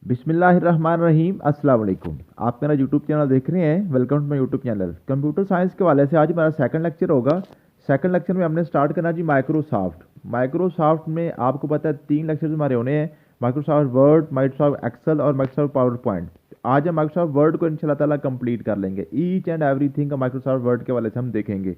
बिस्मिल्लाहिर्रहमानिर्रहीम अस्सलाम वालेकुम। आप मेरा यूट्यूब चैनल देख रहे हैं। Welcome to my YouTube channel. Computer science के वाले से आज हमारा सेकंड लेक्चर होगा। सेकंड लेक्चर में हमने स्टार्ट करना जी माइक्रोसॉफ्ट। माइक्रोसॉफ्ट में आपको पता है 3 लेक्चर हमारे होने हैं। माइक्रोसॉफ्ट वर्ड, माइक्रोसॉफ्ट एक्सेल और माइक्रोसॉफ्ट पावर पॉइंट। आज हम माइक्रोसॉफ्ट वर्ड को इंशाल्लाह ताला कंप्लीट कर लेंगे। ईच एंड एवरीथिंग का माइक्रोसॉफ्ट वर्ड के वाले से हम देखेंगे।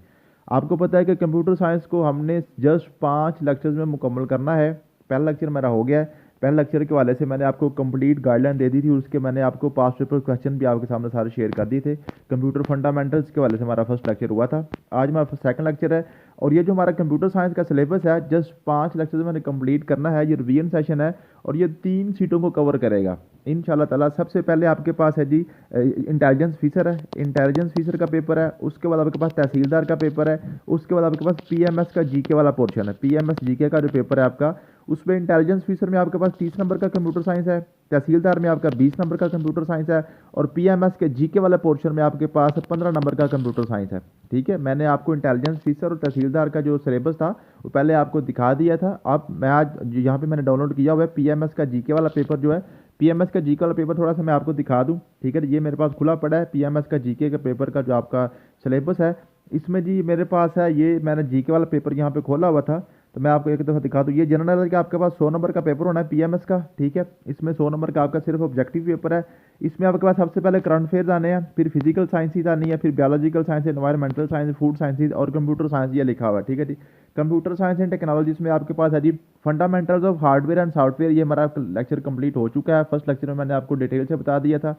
आपको पता है कि कंप्यूटर साइंस को हमने जस्ट 5 लेक्चर्स में मुकम्मल करना है। पहला लेक्चर मेरा हो गया है। पहले लेक्चर के वाले से मैंने आपको कंप्लीट गाइडलाइन दे दी थी। उसके मैंने आपको पास्ट पेपर क्वेश्चन भी आपके सामने सारे शेयर कर दिए थे। कंप्यूटर फंडामेंटल्स के वाले से हमारा फर्स्ट लेक्चर हुआ था। आज हमारा सेकंड लेक्चर है और ये जो हमारा कंप्यूटर साइंस का सिलेबस है जस्ट 5 लेक्चर मैंने कंप्लीट करना है। ये रिवीजन सेशन है और ये 3 सीटों को कवर करेगा इंशाल्लाह ताला। सबसे पहले आपके पास है जी इंटेलिजेंस फीसर है। इंटेलिजेंस फीसर का पेपर है। उसके बाद आपके पास तहसीलदार का पेपर है। उसके बाद आपके पास पीएमएस का जीके वाला पोर्शन है। पीएमएस जीके का जो पेपर है आपका, उसमें इंटेलिजेंस फीसर में आपके पास 30 नंबर का कंप्यूटर साइंस है। तहसीलदार में आपका 20 नंबर का कंप्यूटर साइंस है। और पीएमएस के जीके वाले पोर्शन में आपके पास 15 नंबर का कंप्यूटर साइंस है। ठीक है, मैंने आपको इंटेलिजेंस फीसर और तहसीलदार का जो सिलेबस था वो पहले आपको दिखा दिया था। अब मैं आज यहाँ पे मैंने डाउनलोड किया हुआ है पीएमएस का जीके वाला पेपर जो है। पीएमएस का जीके वाला पेपर थोड़ा सा मैं आपको दिखा दूं। ठीक है, ये मेरे पास खुला पड़ा है पीएमएस का जीके का पेपर का जो आपका सिलेबस है। इसमें जी मेरे पास है, ये मैंने जीके वाला पेपर यहाँ पे खोला हुआ था तो मैं आपको एक दफ़ा दिखा दूँ। ये जनरल है कि आपके पास 100 नंबर का पेपर होना है पीएमएस का। ठीक है, इसमें 100 नंबर का आपका सिर्फ ऑब्जेक्टिव पेपर है। इसमें आपके पास सबसे पहले करंट अफेयर्स आने हैं, फिर फिजिकल साइंसेज आनी है, फिर biological science, environmental science, food sciences और कंप्यूटर साइंस ये लिखा हुआ है। ठीक है जी, कंप्यूटर साइंस एंड टेक्नोलॉजीज में आपके पास है जी fundamentals of hardware and software. ये हमारा लेक्चर कंप्लीट हो चुका है। फर्स्ट लेक्चर में मैंने आपको डिटेल से बता दिया था।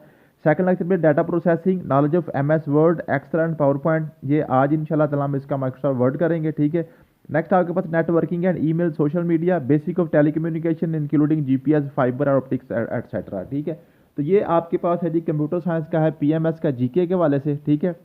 सेकंड लेक्चर में data processing, knowledge of MS Word, Excel and Power point, ये आज इंशाल्लाह ताला हम इसका माइक्रोसॉफ्ट वर्ड करेंगे। ठीक है, नेक्स्ट आपके पास networking and email, social media, basic of telecommunication including GPS, fibre optics etcetera. ठीक है, तो ये आपके पास है जी कंप्यूटर साइंस का है पीएमएस का जीके के वाले से। ठीक है,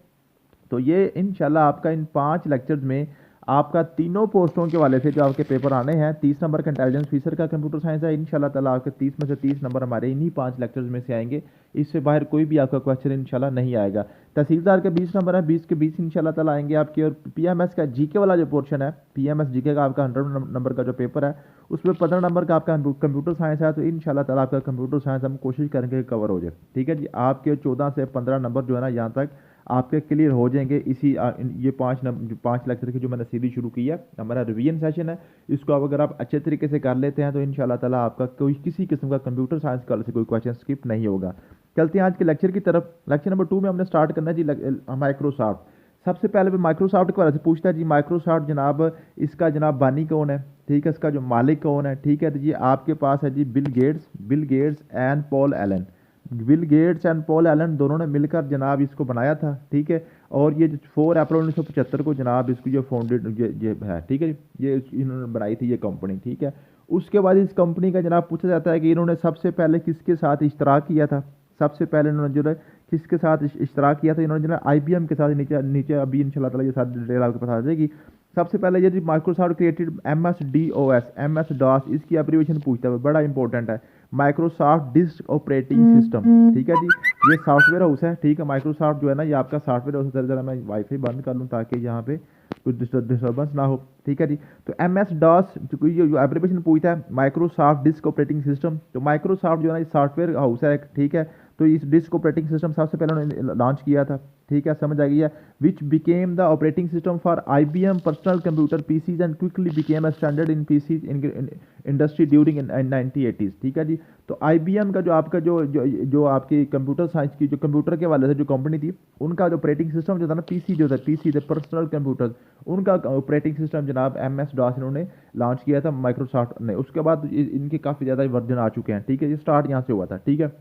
तो ये इंशाल्लाह आपका इन 5 लेक्चर्स में आपका तीनों पोस्टों के वाले से जो आपके पेपर आने हैं। 30 नंबर का इंटेलिजेंस फीसर का कंप्यूटर साइंस है। इंशाल्लाह ताला आपके 30 में से 30 नंबर हमारे इन्हीं 5 लेक्चर्स में से आएंगे। इससे बाहर कोई भी आपका क्वेश्चन इंशाल्लाह नहीं आएगा। तहसीलदार के 20 नंबर है, 20 के 20 इंशाल्लाह ताला आएंगे आपके। और पीएमएस का जीके वाला जो पोर्शन है, पीएमएस जीके का आपका 100 नंबर का जो पेपर है उसमें 15 नंबर का आपका कंप्यूटर साइंस है। तो इंशाल्लाह ताला आपका कंप्यूटर साइंस हम कोशिश करेंगे कवर हो जाए। ठीक है जी, आपके 14 से 15 नंबर जो है ना यहाँ तक आपके क्लियर हो जाएंगे। ये 5 लेक्चर की जो मैंने सीरीज शुरू की है, हमारा रिवीजन सेशन है। इसको अब अगर आप अच्छे तरीके से कर लेते हैं तो इंशाल्लाह ताला आपका कोई किसी किस्म का कंप्यूटर साइंस का से कोई क्वेश्चन स्किप नहीं होगा। चलते हैं आज के लेक्चर की तरफ। लेक्चर नंबर 2 में हमने स्टार्ट करना है जी माइक्रोसॉफ्ट। सबसे पहले भी माइक्रोसॉफ्ट के बारे से पूछता है जी माइक्रोसॉफ्ट जनाब इसका जनाब बानी कौन है। ठीक है, इसका जो मालिक कौन है। ठीक है, तो जी आपके पास है जी Bill Gates and Paul Allen. Bill Gates and Paul Allen दोनों ने मिलकर जनाब इसको बनाया था। ठीक है, और ये 4 अप्रैल 1975 को जनाब इसको जो फाउंडेड ये है। ठीक है, ये इन्होंने बनाई थी ये कंपनी। ठीक है, उसके बाद इस कंपनी का जनाब पूछा जाता है कि इन्होंने सबसे पहले किसके साथ इश्तराक किया था। सबसे पहले इन्होंने जो है किसके साथ इश्तराक किया था, इन्होंने जो है आईबीएम के साथ। नीचे नीचे अभी इंशाल्लाह ताला ये सारी डिटेल आपके पास आ जाएगी। सबसे पहले ये Microsoft created M S DOS, इसकी एब्रीविएशन पूछता है, बड़ा इंपॉर्टेंट है। Microsoft disk operating system. ठीक है जी, ये सॉफ्टवेयर हाउस है। ठीक है, माइक्रोसॉफ्ट जो है ना ये आपका सॉफ्टवेयर हाउस है। जरा मैं वाईफाई बंद कर लूँ ताकि यहाँ पे कुछ डिस्टर्बेंस ना हो। ठीक है जी, तो एम एस डॉस जो एब्रीविएशन पूछता है माइक्रोसॉफ्ट डिस्क ऑपरेटिंग सिस्टम। तो माइक्रोसॉफ्ट जो है ना सॉफ्टवेयर हाउस है। ठीक है, तो इस डिस्क ऑपरेटिंग सिस्टम सबसे पहले उन्होंने लॉन्च किया था। ठीक है, समझ आ गई है। Which became the operating system for IBM personal computer PCs and quickly became a standard in PCs industry during 1980s। ठीक है जी, तो आईबीएम का जो आपका जो आपकी कंप्यूटर साइंस की जो कंप्यूटर के वाले से जो कंपनी थी, उनका जो ऑपरेटिंग सिस्टम जो था ना पीसी जो था, पीसी थे पर्सनल कंप्यूटर, उनका ऑपरेटिंग सिस्टम जनाब एम एस डॉस इन्होंने लॉन्च किया था माइक्रोसॉफ्ट ने। उसके बाद इनके काफ़ी ज़्यादा वर्जन आ चुके हैं। ठीक है, ये स्टार्ट यहाँ से हुआ था। ठीक है,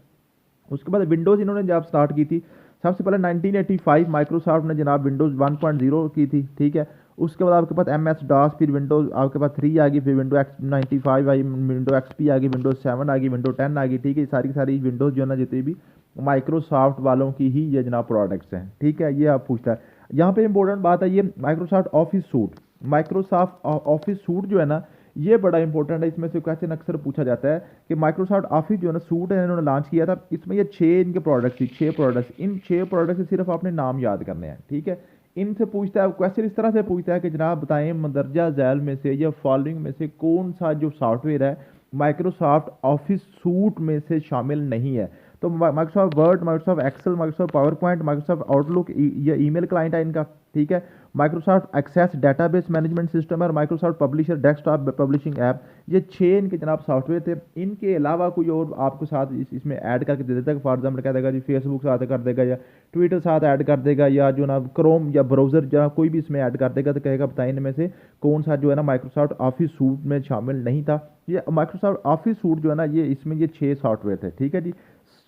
उसके बाद विंडोज़ इन्होंने जब स्टार्ट की थी सबसे पहले 1985 माइक्रोसॉफ्ट ने जनाब विंडोज़ 1.0 की थी। ठीक है, उसके बाद आपके पास एम एस डॉस, फिर विंडोज़ आपके पास 3 आ गई, फिर विंडो एक्स 95 आई, विंडो एक्सपी आ गई, विंडोज़ 7 आ गई, विंडो 10 आ गई। ठीक है, सारी सारी विंडोज़ जो है ना जितनी भी माइक्रोसॉफ्ट वालों की ही ये जनाब प्रोडक्ट्स हैं। ठीक है, ये आप पूछता है यहाँ पे इंपॉर्टेंट बात है ये Microsoft office suit. Microsoft office suit जो है ना ये बड़ा इंपॉर्टेंट है। इसमें से क्वेश्चन अक्सर पूछा जाता है कि माइक्रोसॉफ्ट ऑफिस जो है ना सूट है इन्होंने लॉन्च किया था। इसमें ये 6 इनके प्रोडक्ट्स थी, 6 प्रोडक्ट्स। इन 6 प्रोडक्ट से सिर्फ आपने नाम याद करने हैं। ठीक है, इनसे पूछता है क्वेश्चन इस तरह से पूछता है कि जनाब बताएं मंदरजा झैल में से या फॉलोइंग में से कौन सा जो सॉफ्टवेयर है माइक्रोसॉफ्ट ऑफिस सूट में से शामिल नहीं है। तो Microsoft Word, Microsoft Excel, Microsoft power Point, Microsoft Outlook, ये ईमेल क्लाइंट है इनका, ठीक है। Microsoft Access database management system है और Microsoft Publisher desktop publishing app, ये 6 इनके जनाब सॉफ्टवेयर थे। इनके अलावा कोई और आपको साथ इसमें ऐड करके दे देता है। फॉर एग्जाम्पल कह देगा जी फेसबुक साथ कर देगा या ट्विटर साथ ऐड कर देगा या जो ना क्रोम या ब्राउज़र जहाँ कोई भी इसमें ऐड कर देगा तो कहेगा बताइए इनमें से कौन सा जो है ना माइक्रोसॉफ्ट ऑफिस सूट में शामिल नहीं था। ये माइक्रोसॉफ्ट ऑफिस सूट जो है ना ये इसमें ये 6 सॉफ्टवेयर थे, ठीक है जी।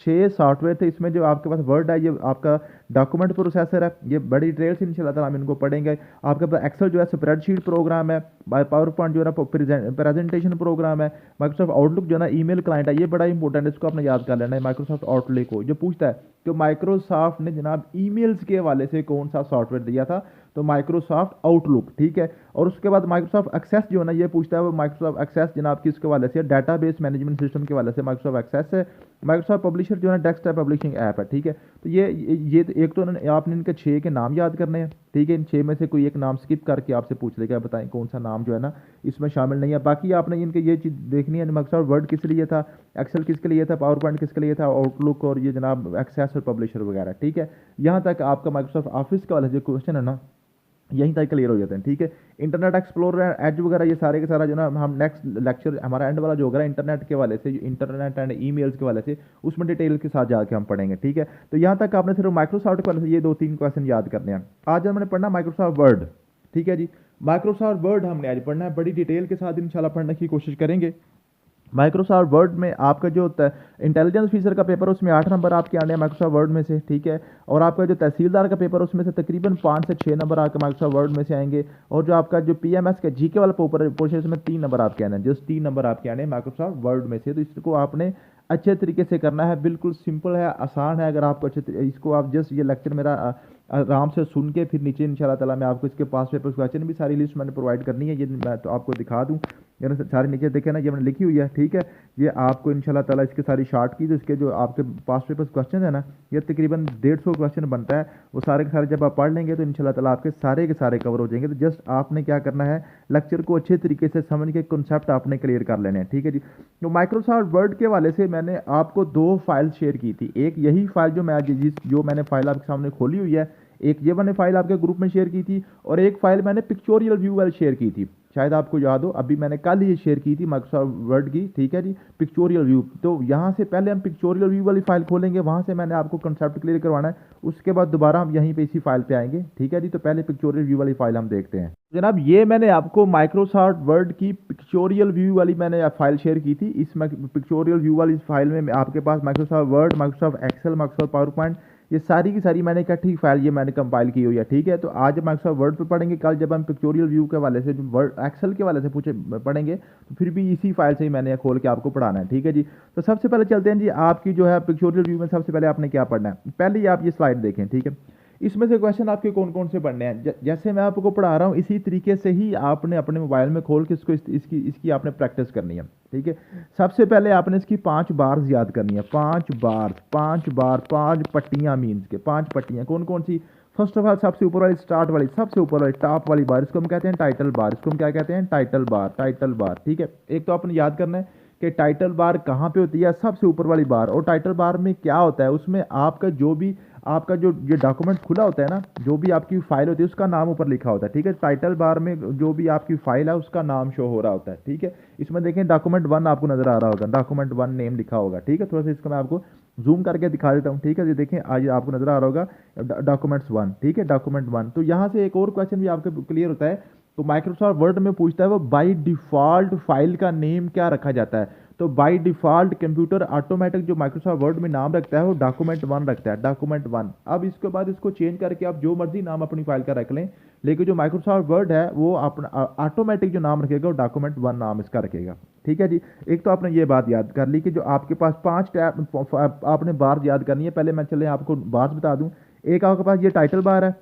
6 सॉफ्टवेयर थे इसमें। जो आपके पास वर्ड है ये आपका डॉक्यूमेंट प्रोसेसर है, ये बड़ी डिटेल से इंशाल्लाह ताला हम इनको पढ़ेंगे। आपके पास एक्सेल जो है स्प्रेडशीट प्रोग्राम है, पावर पॉइंट जो है ना प्रेजेंटेशन प्रोग्राम है, माइक्रोसॉफ्ट आउटलुक जो है ना ईमेल क्लाइंट है, ये बड़ा इंपॉर्टेंट है, इसको आपने याद कर लेना है। माइक्रोसॉफ्ट आउटलुक को जो पूछता है कि माइक्रोसॉफ्ट ने जनाब ईमेल्स के हवाले से कौन सा सॉफ्टवेयर दिया था, तो माइक्रोसॉफ्ट आउटलुक, ठीक है। और उसके बाद माइक्रोसॉफ्ट एक्सेस जो है ना ये पूछता है वो माइक्रोसॉफ्ट एक्सेस जनाब किसके हवाले से, डाटाबेस मैनेजमेंट सिस्टम के हवाले से माइक्रोसॉफ्ट एक्सेस है। माइक्रोसॉफ्ट पब्लिशर जो है ना डेस्कटॉप पब्लिशिंग ऐप है, ठीक है। तो ये तो एक तो आपने इनके 6 के नाम याद करने हैं, ठीक है। इन 6 में से कोई एक नाम स्किप करके आपसे पूछ लेगा बताएं कौन सा नाम जो है ना इसमें शामिल नहीं है। बाकी आपने इनके ये चीज़ देखनी है, माइक्रोसॉफ्ट वर्ड किस लिए था, एक्सेल किसके लिए था, पावर पॉइंट किसके लिए था, आउटलुक और ये जनाब एक्सेस और पब्लिशर वगैरह, ठीक है। यहाँ तक आपका माइक्रोसॉफ्ट ऑफिस का वाला जो क्वेश्चन है ना यहीं तक क्लियर हो जाते हैं, ठीक है। इंटरनेट एक्सप्लोरर, एज वगैरह ये सारे के सारा जो ना हम नेक्स्ट लेक्चर हमारा एंड वाला जो होगा इंटरनेट के वाले से, इंटरनेट एंड ईमेल्स के वाले से उसमें डिटेल के साथ जाके हम पढ़ेंगे, ठीक है। तो यहाँ तक आपने सिर्फ माइक्रोसॉफ्ट के वाले से ये 2-3 क्वेश्चन याद करने हैं। आज हमने पढ़ना माइक्रोसॉफ्ट वर्ड, ठीक है जी। माइक्रोसॉफ्ट वर्ड हमने आज पढ़ना है, बड़ी डिटेल के साथ इंशाल्लाह पढ़ने की कोशिश करेंगे। माइक्रोसॉफ्ट वर्ड में आपका जो इंटेलिजेंस फीचर का पेपर उसमें 8 नंबर आपके आने हैं माइक्रोसॉफ्ट वर्ड में से, ठीक है। और आपका जो तहसीलदार का पेपर उसमें से तकरीबन 5 से 6 नंबर आपके माइक्रोसॉफ्ट वर्ड में से आएंगे। और जो आपका जो पीएमएस का जीके वाला पोर्शन उसमें 3 नंबर आपके आने हैं, जस्ट 3 नंबर आपके आने हैं माइक्रोसॉफ्ट वर्ड में से। तो इसको आपने अच्छे तरीके से करना है, बिल्कुल सिंपल है, आसान है। अगर आपको इसको आप जस्ट ये लेक्चर मेरा आराम से सुन के फिर नीचे इंशाल्लाह ताला मैं आपको इसके पास पेपर क्वेश्चन भी सारी लिस्ट मैंने प्रोवाइड करनी है, ये मैं तो आपको दिखा दूँ। यानी सारे नीचे देखे ना ये मैंने लिखी हुई है, ठीक है। ये आपको इंशाल्लाह ताला इसके सारी शार्ट की जो इसके जो आपके पास पेपर क्वेश्चन है ना ये तकरीबन 150 क्वेश्चन बनता है, वो सारे के सारे जब आप पढ़ लेंगे तो इंशाल्लाह ताला आपके सारे के सारे कवर हो जाएंगे। तो जस्ट आपने क्या करना है, लेक्चर को अच्छे तरीके से समझ के कॉन्सेप्ट आपने क्लियर कर लेने हैं, ठीक है जी। तो माइक्रोसॉफ्ट वर्ड के वाले से मैंने आपको 2 फाइल शेयर की थी। एक यही फाइल जो मैं आज जो मैंने फाइल आपके सामने खोली हुई है, एक ये मैंने फाइल आपके ग्रुप में शेयर की थी और एक फाइल मैंने पिक्चोरियल व्यू वाली शेयर की थी, शायद आपको याद हो। अभी मैंने कल ही ये शेयर की थी माइक्रोसॉफ्ट वर्ड की, ठीक है जी, पिक्चोरियल व्यू। तो यहाँ से पहले हम पिक्चोरियल व्यू वाली फाइल खोलेंगे, वहाँ से मैंने आपको कंसेप्ट क्लियर करवाना है, उसके बाद दोबारा हम यहीं पे इसी फाइल पे आएंगे, ठीक है जी। तो पहले पिक्चोरियल व्यू वाली फाइल हम देखते हैं। जनाब ये मैंने आपको माइक्रोसॉफ्ट वर्ड की पिक्चोरियल व्यू वाली मैंने फाइल शेयर की थी। इस पिक्चोरियल व्यू वाली फाइल में आपके पास Microsoft Word, Microsoft Excel, Microsoft power point, ये सारी की सारी मैंने इकट्ठी फाइल ये मैंने कंपाइल की हुई है, ठीक है। तो आज माइक्रोसॉफ्ट वर्ड पे पढ़ेंगे, कल जब हम पिक्चोरियल व्यू के वाले से वर्ड एक्सेल के वाले से पढ़ेंगे तो फिर भी इसी फाइल से ही मैंने खोल के आपको पढ़ाना है, ठीक है जी। तो सबसे पहले चलते हैं जी, आपकी जो है पिक्चोरियल व्यू में सबसे पहले आपने क्या पढ़ना है। पहले ही आप ये स्लाइड देखें, ठीक है। इसमें से क्वेश्चन आपके कौन कौन से पढ़ने हैं, जैसे मैं आपको पढ़ा रहा हूँ इसी तरीके से ही आपने अपने मोबाइल में खोल के इसकी आपने प्रैक्टिस करनी है, ठीक है। सबसे पहले आपने इसकी 5 बार्स याद करनी है, 5 बार 5 पट्टियाँ मीन्स के 5 पट्टियाँ कौन कौन सी। फर्स्ट ऑफ ऑल सबसे ऊपर वाली स्टार्ट वाली सबसे ऊपर वाली टॉप वाली बार, इसको हम कहते हैं टाइटल बार, इसको हम क्या कहते हैं टाइटल बार, ठीक है। एक तो आपने याद करना है कि टाइटल बार कहाँ पे होती है, सबसे ऊपर वाली बार। और टाइटल बार में क्या होता है, उसमें आपका जो भी आपका जो ये डॉक्यूमेंट खुला होता है ना, जो भी आपकी फाइल होती है उसका नाम ऊपर लिखा होता है, ठीक है। टाइटल बार में जो भी आपकी फाइल है उसका नाम शो हो रहा होता है, ठीक है। इसमें देखें डॉक्यूमेंट 1 आपको नजर आ रहा होगा, डॉक्यूमेंट 1 नेम लिखा होगा, ठीक है। थोड़ा सा इसको मैं आपको जूम करके दिखा देता हूँ, ठीक है। ये देखें आज आपको नजर आ रहा होगा डॉक्यूमेंट्स 1, ठीक है, डॉक्यूमेंट 1। तो यहाँ से एक और क्वेश्चन भी आपके क्लियर होता है। तो माइक्रोसॉफ्ट वर्ड में पूछता है वो बाई डिफॉल्ट फाइल का नेम क्या रखा जाता है। तो बाई डिफॉल्ट कंप्यूटर ऑटोमेटिक जो माइक्रोसॉफ्ट वर्ड में नाम रखता है वो डॉक्यूमेंट 1 रखता है, डॉक्यूमेंट 1। अब इसके बाद इसको चेंज करके आप जो मर्जी नाम अपनी फाइल का रख लें, लेकिन जो माइक्रोसॉफ्ट वर्ड है वो अपना ऑटोमेटिक जो नाम रखेगा वो डॉक्यूमेंट 1 नाम इसका रखेगा, ठीक है जी। एक तो आपने ये बात याद कर ली कि जो आपके पास 5 टैब आपने बार याद करनी है। पहले मैं चले आपको बार्स बता दूं। एक आपके पास ये टाइटल बार है,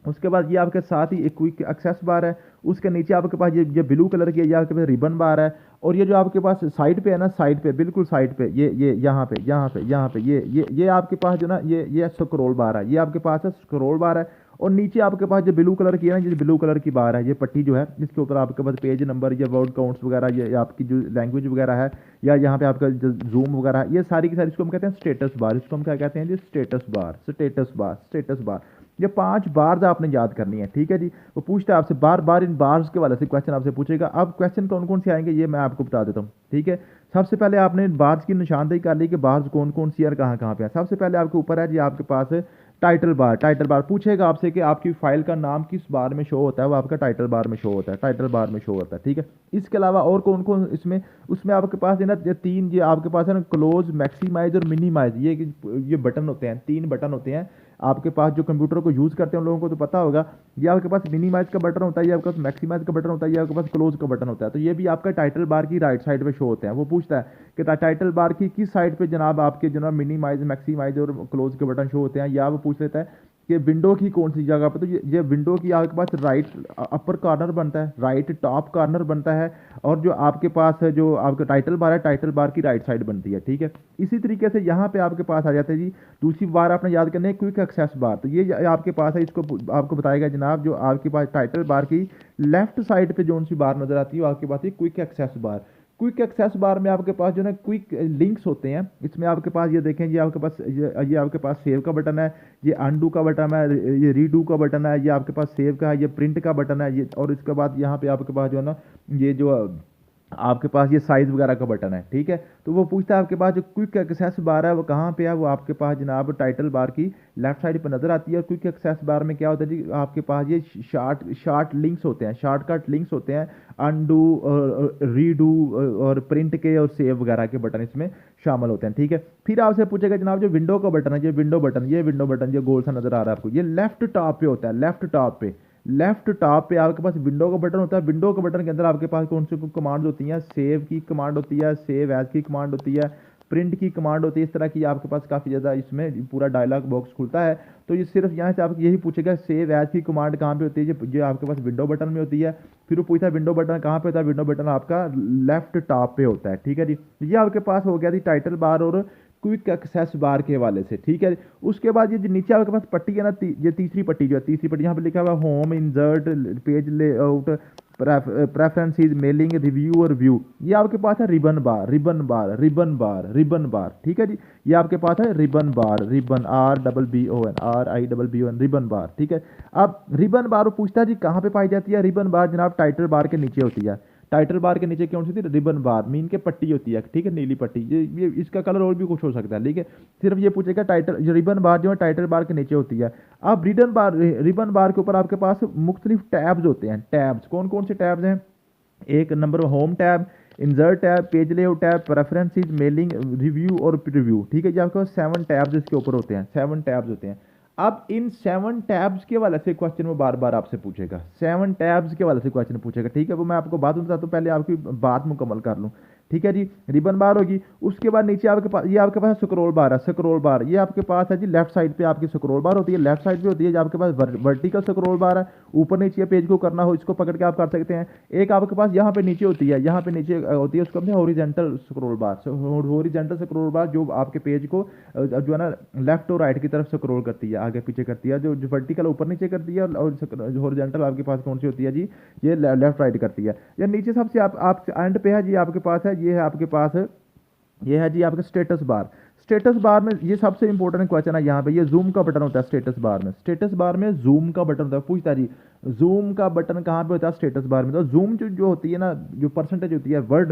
उसके बाद ये आपके साथ ही एक क्विक एक्सेस बार है, उसके नीचे आपके पास ये ब्लू कलर की ये आपके पास रिबन बार है। और ये जो आपके पास साइड पे है ना, साइड पे बिल्कुल साइड पे ये यहाँ पे ये आपके पास जो ना ये स्क्रॉल बार है, ये आपके पास है स्क्रॉल बार है। और नीचे आपके पास जो ब्लू कलर की है ना, ये ब्लू कलर की बार है, ये पट्टी जो है, इसके ऊपर आपके पास पेज नंबर या वर्ड काउंट्स वगैरह, ये आपकी जो लैंग्वेज वगैरह है, या यहाँ पे आपका जो जूम वगैरह है, ये सारी की सारी इसको हम कहते हैं स्टेटस बार। इसको हम क्या कहते हैं जी? Status bar, status bar, status bar. ये 5 बार्स आपने याद करनी है, ठीक है जी। वो पूछता है आपसे बार बार, इन बार्स के वाले से क्वेश्चन आपसे पूछेगा। अब क्वेश्चन कौन कौन से आएंगे ये मैं आपको बता देता हूँ, ठीक है। सबसे पहले आपने बार्स की निशानदेही कर ली कि बार्स कौन कौन सी और कहाँ कहाँ पे है। सबसे पहले आपके ऊपर है जी आपके पास टाइटल बार। टाइटल बार पूछेगा आपसे कि आपकी फाइल का नाम किस बार में शो होता है, वो आपका टाइटल बार में शो होता है, टाइटल बार में शो होता है, ठीक है। इसके अलावा और कौन कौन इसमें, उसमें आपके पास है ना ये 3, ये आपके पास है ना क्लोज, मैक्सिमाइज और मिनिमाइज, ये बटन होते हैं, 3 बटन होते हैं आपके पास। जो कंप्यूटर को यूज़ करते हैं उन लोगों को तो पता होगा। ये आपके पास मिनिमाइज का बटन होता है, ये आपके पास मैक्सिमाइज का बटन होता है, ये आपके पास क्लोज का बटन होता है। तो ये भी आपका टाइटल बार की राइट साइड पे शो होते हैं। वो पूछता है कि टाइटल बार की किस साइड पे जनाब आपके जनाब मिनिमाइज, मैक्सिमाइज और क्लोज के बटन शो होते हैं, या वो पूछ लेता है कि विंडो की कौन सी जगह पर। तो ये विंडो की आपके पास राइट अपर कॉर्नर बनता है, राइट टॉप कॉर्नर बनता है, और जो आपके पास है जो आपका टाइटल बार है, टाइटल बार की राइट साइड बनती है, ठीक है। इसी तरीके से यहाँ पे आपके पास आ जाता है जी दूसरी बार आपने याद करनी है, क्विक एक्सेस बार। तो ये आपके पास है, इसको आपको बताएगा जनाब, जो आपके पास टाइटल बार की लेफ्ट साइड पे जो सी बार नजर आती है वो आपके पास है क्विक एक्सेस बार। क्विक एक्सेस बार में आपके पास जो है क्विक लिंक्स होते हैं। इसमें आपके पास ये देखें, ये आपके पास ये आपके पास सेव का बटन है, ये अनडू का बटन है, ये रीडू का बटन है, ये आपके पास सेव का है, ये प्रिंट का बटन है, ये, और इसके बाद यहाँ पे आपके पास जो है ना ये जो आपके पास ये साइज वगैरह का बटन है, ठीक है। तो वो पूछता है आपके पास जो क्विक एक्सेस बार है वो कहाँ पे है, वो आपके पास जनाब टाइटल बार की लेफ्ट साइड पर नजर आती है। और क्विक एक्सेस बार में क्या होता है जी, आपके पास ये शार्ट लिंक्स होते हैं, शॉर्टकट लिंक्स होते हैं, अनडू और रीडू और प्रिंट के और सेव वगैरह के बटन इसमें शामिल होते हैं, ठीक है। फिर आपसे पूछेगा जनाब जो विंडो का बटन है, ये विंडो बटन जो गोल सा नजर आ रहा है आपको, ये लेफ्ट टॉप पे होता है, लेफ्ट टॉप पे आपके पास विंडो का बटन होता है। विंडो के बटन के अंदर आपके पास कौन सी कमांड होती हैं? सेव की कमांड होती है, सेव एज की कमांड होती है, प्रिंट की कमांड होती है। इस तरह की आपके पास काफ़ी ज़्यादा इसमें पूरा डायलॉग बॉक्स खुलता है। तो ये सिर्फ यहाँ से आपको यही पूछेगा सेव एज की कमांड कहाँ पे होती है, जो आपके पास विंडो बटन में होती है। फिर वो पूछता है विंडो बटन कहाँ पे होता है, विंडो बटन आपका लेफ्ट टॉप पे होता है, ठीक है जी। ये आपके पास हो गया थी टाइटल बार और क्विक एक्सेस बार के हवाले से, ठीक है। उसके बाद ये जो नीचे आपके पास पट्टी है ना, ये तीसरी पट्टी जो है, तीसरी पट्टी यहाँ पे लिखा हुआ है home, insert, page layout, preferences, mailing, review और व्यू। ये आपके पास है रिबन बार, ठीक है जी। ये आपके पास है रिबन बार, रिबन RBBON, रिबन बार, ठीक है। अब रिबन बार पूछता है जी कहाँ पे पाई जाती है। रिबन बार जनाब टाइटल बार के नीचे होती है। टाइटल बार के नीचे कौन सी थी? रिबन बार, मीन के पट्टी होती है, ठीक है, नीली पट्टी। ये इसका कलर और भी कुछ हो सकता है, ठीक है। सिर्फ ये पूछेगा टाइटल, जो रिबन बार जो है टाइटल बार के नीचे होती है। अब रिबन बार के ऊपर आपके पास मुख्तलिफ टैब्स होते हैं। टैब्स कौन कौन से टैब्स हैं? एक number home tab, insert tab, page layout tab, preferences, mailing, review और प्रीव्यू, ठीक है जी। आपके पास 7 टैब्स इसके ऊपर होते हैं, 7 टैब्स होते हैं। अब इन 7 टैब्स के वाले से क्वेश्चन वो बार बार आपसे पूछेगा, 7 टैब्स के वाले से क्वेश्चन पूछेगा, ठीक है। वो मैं आपको बाद में बताता हूँ, पहले आपकी बात मुकम्मल कर लूँ, ठीक है जी। रिबन बार होगी, उसके बाद नीचे आपके पास ये आपके पास स्क्रॉल बार है। स्क्रॉल बार ये आपके पास है जी लेफ्ट साइड पे आपकी स्क्रॉल बार होती है, लेफ्ट साइड पे होती है। जो आपके पास वर्टिकल स्क्रॉल बार है, ऊपर नीचे पेज को करना हो इसको पकड़ के आप कर सकते हैं। एक आपके पास यहाँ पे नीचे होती है, यहाँ पे नीचे होती है, उसको हॉरिजॉन्टल स्क्रॉल बार। हॉरिजॉन्टल स्क्रॉल बार जो आपके पेज को जो है ना लेफ्ट और राइट की तरफ स्क्रॉल करती है, आगे पीछे करती है। जो वर्टिकल ऊपर नीचे करती है, और हॉरिजॉन्टल आपके पास कौन सी होती है जी? ये लेफ्ट राइट करती है। या नीचे सबसे आप एंड पे है जी आपके पास है, ये है आपके पास ये है जी आपका स्टेटस बार। स्टेटस बार में ये सबसे इंपॉर्टेंट क्वेश्चन है, यहाँ पे ये जूम का बटन होता है स्टेटस बार में। स्टेटस बार में जूम का बटन होता है। पूछता है जी जूम का बटन कहाँ पे होता है? स्टेटस बार में। तो जूम जो होती है ना, जो परसेंटेज होती है वर्ड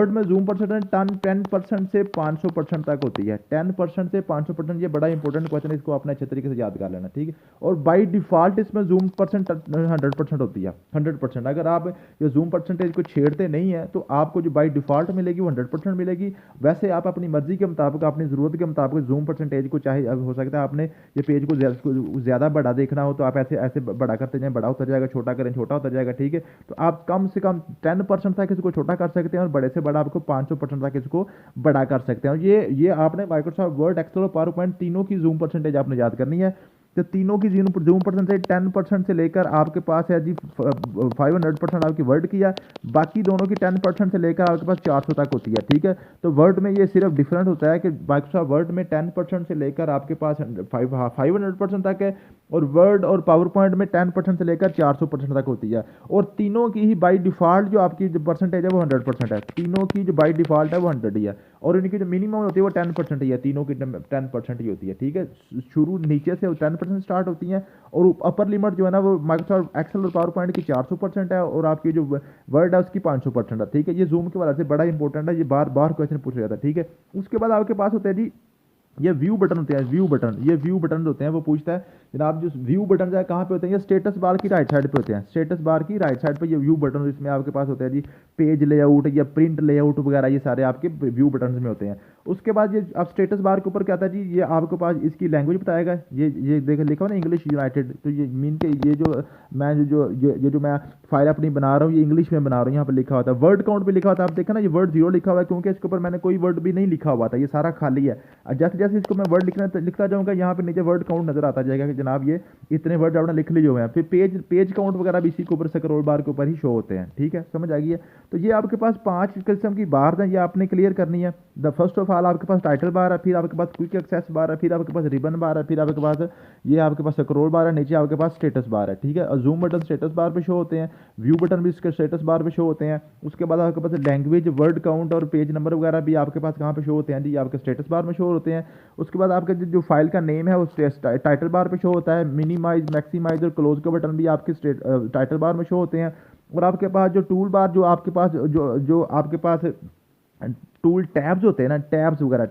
में जूम परसेंटेज 10% से 500% तक होती है। 10% से 500%, ये बड़ा इंपॉर्टेंट क्वेश्चन है, इसको आपने अच्छे तरीके से याद कर लेना, ठीक है। और बाई डिफॉल्ट इसमें जूम परसेंट 100% होती है, 100%। अगर आप ये जूम परसेंटेज को छेड़ते नहीं है तो आपको जो बाई डिफॉल्ट मिलेगी वो 100% मिलेगी। वैसे आप अपनी मर्जी के मुताबिक, अपनी ज़रूरत के मुताबिक जूम परसेंटेज को, चाहे हो सकता है आपने ये पेज को ज़्यादा बड़ा देखना हो तो आप ऐसे बड़ा करते जाएं, बड़ा होता जाएगा, छोटा करें, छोटा होता जाएगा, ठीक है। तो आप कम से कम 10% तक इसको छोटा कर सकते हैं, और बड़े से बड़ा आपको 500% तक इसको बड़ा कर सकते हैं। और ये आपने माइक्रोसॉफ्ट वर्ड, एक्सेल और पावर पॉइंट तीनों की जूम परसेंटेज आपने याद करनी है। तो तीनों की जूम परसेंटेज 10% से लेकर आपके पास है जी 500% आपकी वर्ड की है। बाकी दोनों की 10% से लेकर आपके पास 400 तक होती है, ठीक है। तो वर्ड में ये सिर्फ डिफरेंट होता है कि माइक्रोसॉफ्ट वर्ड में 10% से लेकर आपके पास 500% तक है, और वर्ड और पावर पॉइंट में 10% से लेकर 400% तक होती है। और तीनों की ही बाई डिफ़ॉल्ट जो आपकी जो परसेंटेज है वो 100% है। तीनों की जो बाई डिफ़ॉल्ट है वो 100 ही है, और इनकी जो मिनिमम होती है वो 10% ही है। तीनों की 10% ही होती है, ठीक है। शुरू नीचे से 10% स्टार्ट होती हैं, और अपर लिमिट जो है ना वो माइक्रोसॉफ्ट एक्सेल और पावर पॉइंट की 400% है, और आपकी जो वर्ड है उसकी 500% है, ठीक है। ये जूम के वाले से बड़ा इंपॉर्टेंट है, ये बार बार क्वेश्चन पूछा जाता है, ठीक है। उसके बाद आपके पास होता है जी ये व्यू बटन होते हैं। व्यू बटन, ये व्यू बटन होते हैं, वो पूछता है जनाब जो व्यू बटन जो है कहाँ पे होते हैं, ये स्टेटस बार की राइट साइड पे होते हैं। स्टेटस बार की राइट साइड पे ये व्यू बटन, इसमें आपके पास होते हैं जी पेज लेआउट या प्रिंट लेआउट वगैरह, ये सारे आपके व्यू बटन में होते हैं। उसके बाद ये अब स्टेटस बार के ऊपर क्या आता है जी, ये आपके पास इसकी लैंग्वेज बताएगा। ये देख लिखा हुआ ना इंग्लिश यूनाइटेड, तो ये मीन के ये जो मैं जो मैं फाइल अपनी बना रहा हूँ ये इंग्लिश में बना रहा हूँ, यहाँ पे लिखा होता है। वर्ड काउंट भी लिखा होता है, आप देखा ना ये वर्ड 0 लिखा हुआ है, क्योंकि इसके ऊपर मैंने कोई वर्ड भी नहीं लिखा हुआ था, ये सारा खाली है। जैसे जैसे इसको मैं वर्ड लिखता जाऊँगा, यहाँ पे नीचे वर्ड काउंट नजर आता जाएगा कि जनाब ये इतने वर्ड आपने लिख लिए हुए हैं। फिर पेज काउंट वगैरह भी इसी के ऊपर स्क्रॉल बार के ऊपर ही शो होते हैं, ठीक है, समझ आ गई है। तो ये आपके पास 5 किस्म की बार हैं, ये आपने क्लियर करनी है। द फर्स्ट ऑफ ऑल आपके पास टाइटल बार है, फिर आपके पास क्विक एक्सेस बार है, फिर आपके पास रिबन बार है, फिर आपके पास ये आपके पास स्क्रॉल बार है, नीचे आपके पास स्टेटस बार है, ठीक है। जूम बटन स्टेटस बार पे शो होते हैं, व्यू बटन भी इसके स्टेटस बार पे शो होते हैं। उसके बाद आपके पास लैंग्वेज, वर्ड काउंट और पेज नंबर वगैरह भी आपके पास कहाँ पे शो होते हैं जी, आपके स्टेटस बार में शो होते हैं। उसके बाद आपके जो फाइल का नेम है वो टाइटल बार पे शो होता है। मिनिमाइज, मैक्सिमाइज और क्लोज के बटन भी आपके टाइटल बार में शो होते हैं। और आपके पास जो टूल बार जो आपके पास जो आपके पास टूल टैब्स होते हैं ना, टैब्स वगैरह,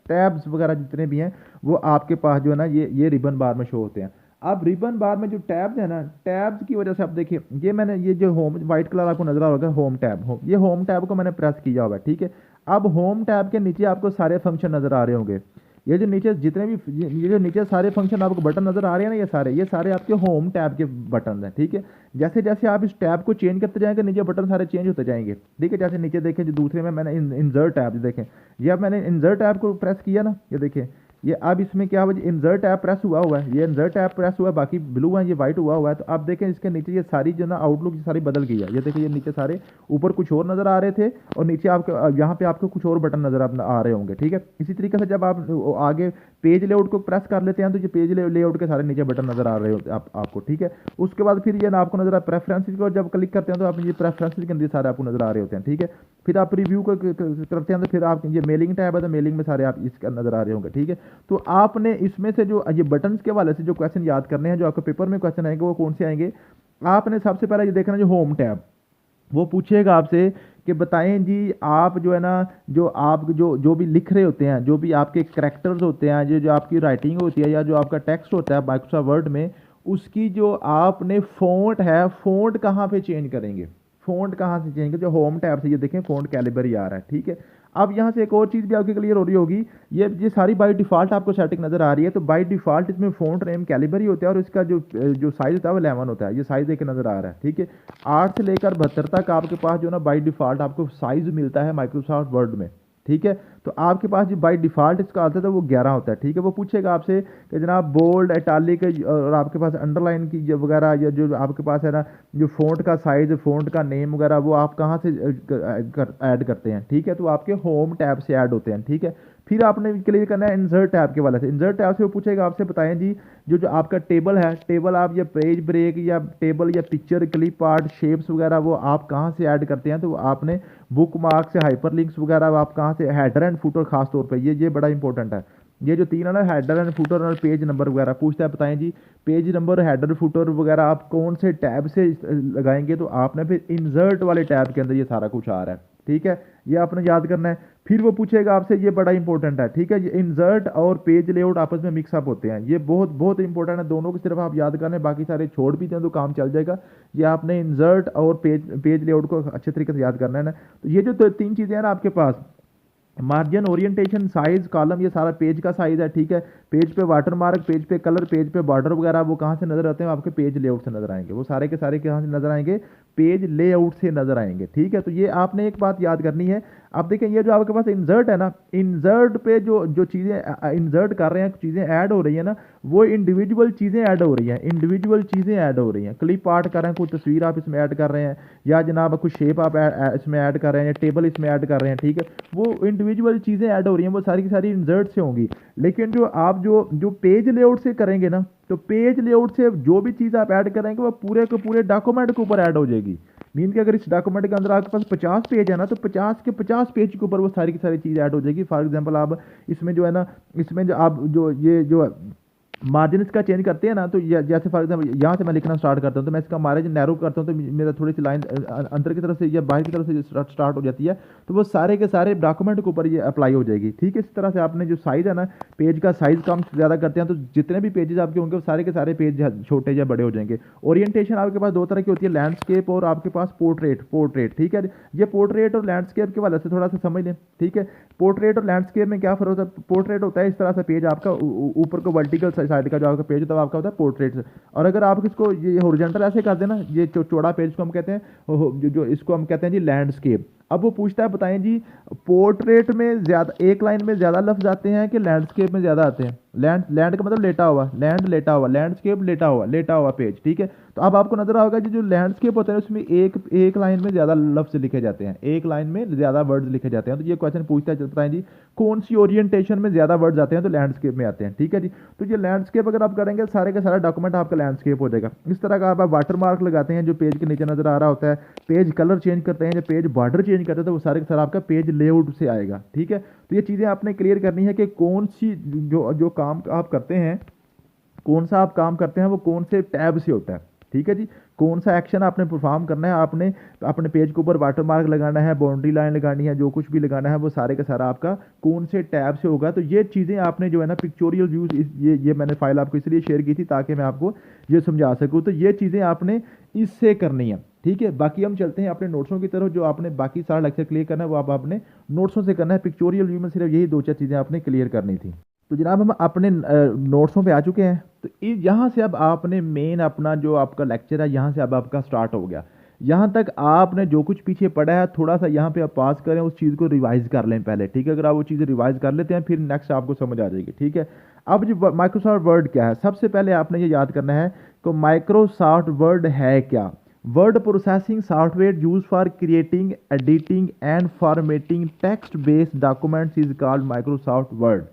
टैब्स वगैरह जितने भी हैं वो आपके पास जो है ना ये रिबन बार में शो होते हैं। अब रिबन बार में जो टैब्स है ना, टैब्स की वजह से आप देखिए ये मैंने ये जो होम वाइट कलर आपको नजर आ रहा होगा होम टैब, ये होम टैब को मैंने प्रेस किया हुआ है, ठीक है। अब होम टैब के नीचे आपको सारे फंक्शन नजर आ रहे होंगे। ये जो नीचे जितने भी ये जो नीचे सारे फंक्शन आपको बटन नजर आ रहे हैं ना, ये सारे आपके होम टैब के बटन हैं, ठीक है। जैसे जैसे आप इस टैब को चेंज करते जाएंगे नीचे बटन सारे चेंज होते जाएंगे, ठीक है। जैसे नीचे देखें जो दूसरे में मैंने इंसर्ट टैब देखें, ये अब मैंने इंसर्ट टैब को प्रेस किया ना, ये देखें ये अब इसमें क्या हुआ, इंसर्ट टैब प्रेस हुआ है, ये इंसर्ट टैब प्रेस हुआ है, बाकी ब्लू है, ये वाइट हुआ है। तो आप देखें इसके नीचे ये सारी जो ना आउटलुक सारी बदल गई है। ये देखिए ये नीचे सारे ऊपर कुछ और नजर आ रहे थे, और नीचे आपको यहाँ पे आपको कुछ और बटन नजर आ रहे होंगे, ठीक है। इसी तरीके से जब आप आगे पेज लेआउट को प्रेस कर लेते हैं तो ये पेज लेआउट के सारे नीचे बटन नजर आ रहे होते हैं आपको, ठीक है। उसके बाद फिर ये ना आपको नजर प्रेफरेंसेस को जब क्लिक करते हैं तो आप ये प्रेफरेंसेस के अंदर सारे आपको नजर आ रहे होते हैं, ठीक है। फिर आप रिव्यू को करते हैं तो फिर आप ये मेलिंग टैब है तो मेलिंग में सारे आप इसके नजर आ रहे होंगे, ठीक है। तो आपने इसमें से जो ये बटन्स के वाले से जो क्वेश्चन याद करने हैं, जो आपके पेपर में क्वेश्चन आएंगे वो कौन से आएंगे, आपने सबसे पहले ये देखना जो होम टैब, वो पूछेगा आपसे कि बताएं जी आप जो है ना जो आप जो भी लिख रहे होते हैं, जो भी आपके करैक्टर्स होते हैं, जो आपकी राइटिंग होती है या जो आपका टेक्स्ट होता है माइक्रोसॉफ्ट वर्ड में, उसकी जो आपने फ़ॉन्ट है, फ़ॉन्ट कहाँ पे चेंज करेंगे, फ़ॉन्ट कहाँ से चेंज करेंगे, जो होम टैब से ये देखें फ़ॉन्ट कैलिबर आ रहा है, ठीक है। अब यहाँ से एक और चीज़ भी आपकी क्लियर हो रही होगी, ये सारी बाय डिफ़ॉल्ट आपको सेटिंग नज़र आ रही है। तो बाय डिफ़ॉल्ट इसमें फ़ॉन्ट नेम कैलिबर ही होता है, और इसका जो साइज़ होता है वो 11 होता है, ये साइज़ एक नज़र आ रहा है, ठीक है। 8 से लेकर 72 तक आपके पास जो ना बाय डिफ़ॉल्ट आपको साइज़ मिलता है माइक्रोसॉफ्ट वर्ड में, ठीक है। तो आपके पास जो बाय डिफ़ॉल्ट इसका आता है वो 11 होता है, ठीक है। वो पूछेगा आपसे कि जनाब बोल्ड, इटैलिक और आपके पास अंडरलाइन की जो वगैरह या जो आपके पास है ना जो फ़ॉन्ट का साइज़, फ़ॉन्ट का नेम वगैरह वो आप कहाँ से ऐड करते हैं, ठीक है। तो आपके होम टैब से ऐड होते हैं, ठीक है। फिर आपने क्लियर करना है इंसर्ट टैब के वाले से। इंसर्ट टैब से वो पूछेगा आपसे बताएं जी जो आपका टेबल है, टेबल आप या पेज ब्रेक या टेबल या पिक्चर, क्लिप आर्ट, शेप्स वगैरह वो आप कहाँ से ऐड करते हैं। तो आपने बुक मार्क से हाइपरलिंक्स वगैरह आप कहाँ से, हेडर एंड फुटर खास तौर पे ये बड़ा इंपॉर्टेंट है। ये जो तीन है ना, हेडर एंड फुटर और पेज नंबर वगैरह पूछता है, बताएं जी पेज नंबर, हेडर, फुटर वगैरह आप कौन से टैब से लगाएंगे। तो आपने फिर इंसर्ट वाले टैब के अंदर ये सारा कुछ आ रहा है, ठीक है। ये आपने याद करना है। फिर वो पूछेगा आपसे, ये बड़ा इंपॉर्टेंट है, ठीक है। ये इंसर्ट और पेज लेआउट आपस में मिक्सअप होते हैं, ये बहुत बहुत इंपॉर्टेंट है। दोनों को सिर्फ आप याद करने, बाकी सारे छोड़ भी दें तो काम चल जाएगा। ये आपने इंसर्ट और पेज लेआउट को अच्छे तरीके से याद करना है ना। तो ये जो तीन चीज़ें हैं ना आपके पास, मार्जिन, ओरिएंटेशन, साइज, कॉलम, ये सारा पेज का साइज है, ठीक है। पेज पे वाटर मार्क, पेज पे कलर, पेज पे बॉर्डर वगैरह वो कहाँ से नजर आते हैं, आपके पेज लेआउट से नजर आएंगे। वो सारे के सारे कहाँ से नजर आएंगे, पेज लेआउट से नजर आएंगे, ठीक है। तो ये आपने एक बात याद करनी है। अब देखें ये जो आपके पास इंसर्ट है ना, इंसर्ट पे जो चीज़ें इंसर्ट कर रहे हैं, चीज़ें ऐड हो रही है ना, वो इंडिविजुअल चीज़ें ऐड हो रही हैं, इंडिविजुअल चीज़ें ऐड हो रही हैं। क्लिप आर्ट कर रहे हैं, कोई तस्वीर आप इसमें ऐड कर रहे हैं, या जनाब कुछ शेप आप इसमें ऐड कर रहे हैं, या टेबल इसमें ऐड कर रहे हैं, ठीक है। वो इंडिविजुअल चीज़ें ऐड हो रही हैं वो सारी की सारी इंसर्ट से होंगी, लेकिन जो आप जो पेज लेआउट से करेंगे ना, तो पेज लेआउट से जो भी चीज़ आप ऐड करेंगे वो पूरे के पूरे डॉक्यूमेंट के ऊपर ऐड हो जाएगी। मीन कि अगर इस डॉक्यूमेंट के अंदर आपके पास 50 पेज है ना, तो 50 के 50 पेज के ऊपर वो सारी की सारी चीज़ ऐड हो जाएगी। फॉर एग्जांपल आप इसमें जो है ना, इसमें जो आप जो मार्जिन का चेंज करते हैं ना, तो जैसे फॉर एग्जाम्पल यहाँ से मैं लिखना स्टार्ट करता हूँ, तो मैं इसका मार्जिन नैरो करता हूँ, तो मेरा थोड़ी सी लाइन अंदर की तरफ से या बाहर की तरफ से स्टार्ट हो जाती है, तो वो सारे के सारे डॉक्यूमेंट के ऊपर ये अप्लाई हो जाएगी। ठीक है, इस तरह से आपने जो साइज़ है ना, पेज का साइज़ कम ज़्यादा करते हैं तो जितने भी पेजेस आपके होंगे वो सारे के सारे पेज छोटे या बड़े हो जाएंगे। ओरिएंटेशन आपके पास दो तरह की होती है, लैंडस्केप और आपके पास पोर्ट्रेट। ठीक है, ये पोर्ट्रेट और लैंडस्केप के वाले से थोड़ा सा समझ लें। ठीक है, पोर्ट्रेट और लैंडस्केप में क्या फर्क होता है? पोर्ट्रेट होता है इस तरह से पेज आपका ऊपर को वर्टिकल साइड का जो आपका पेज होता है आपका होता है पोर्ट्रेट। और अगर आप इसको ये हॉरिजॉन्टल ऐसे कर देना, ये चौड़ा पेज को हम कहते हैं जो इसको हम कहते हैं जी लैंडस्केप। अब वो पूछता है बताएं जी, पोर्ट्रेट में ज़्यादा एक लाइन में ज़्यादा लफ्ज आते हैं कि लैंडस्केप में ज़्यादा आते हैं? लैंड का मतलब लेटा हुआ, लेटा हुआ, लैंडस्केप लेटा हुआ पेज। ठीक है, तो अब आपको नजर आएगा जो लैंडस्केप होता है उसमें एक लाइन में ज़्यादा लफ्ज लिखे जाते हैं, एक लाइन में ज़्यादा वर्ड्स लिखे जाते हैं। तो ये क्वेश्चन पूछता है बताएं जी कौन सी ओरिएंटेशन में ज़्यादा वर्ड्स आते हैं? तो लैंडस्केप में आते हैं। ठीक है जी, तो ये लैंडस्केप अगर आप करेंगे सारे का सारा डॉक्यूमेंट आपका लैंडस्केप हो जाएगा। इस तरह का आप वाटर मार्क लगाते हैं जो पेज के नीचे नजर आ रहा होता है, पेज कलर चेंज करते हैं, जो पेज बॉर्डर चेंज करते हैं, तो वो सारे का सारा आपका पेज लेआउट से आएगा। ठीक है, तो ये चीज़ें आपने क्लियर करनी है कि कौन सी जो काम आप करते हैं, कौन सा आप काम करते हैं वो कौन से टैब से होता है। ठीक है जी, कौन सा एक्शन आपने परफॉर्म करना है, आपने अपने पेज के ऊपर वाटर मार्क लगाना है, बाउंड्री लाइन लगानी है, जो कुछ भी लगाना है वो सारे का सारा आपका कौन से टैब से होगा। तो ये चीज़ें आपने जो है ना पिक्चोरियल व्यूज, ये मैंने फाइल आपको इसलिए शेयर की थी ताकि मैं आपको ये समझा सकूँ। तो ये चीज़ें आपने इससे करनी है। ठीक है, बाकी हम चलते हैं अपने नोट्सों की तरफ। जो आपने बाकी सारा लेक्चर क्लियर करना है वो आप आपने नोट्सों से करना है। पिक्चोरियल व्यू में सिर्फ यही दो चार चीज़ें आपने क्लियर करनी थी। तो जनाब हम अपने नोट्सों पे आ चुके हैं। तो यहाँ से अब आपने मेन अपना जो आपका लेक्चर है यहाँ से अब आपका स्टार्ट हो गया। यहाँ तक आपने जो कुछ पीछे पढ़ा है थोड़ा सा यहाँ पे आप पास करें, उस चीज़ को रिवाइज कर लें पहले। ठीक है, अगर आप वो चीज़ें रिवाइज कर लेते हैं फिर नेक्स्ट आपको समझ आ जाएगी। ठीक है, अब जो माइक्रोसॉफ्ट वर्ड क्या है, सबसे पहले आपने ये याद करना है कि माइक्रोसॉफ्ट वर्ड है क्या। Word processing software use for creating, editing and formatting text based documents is called Microsoft word.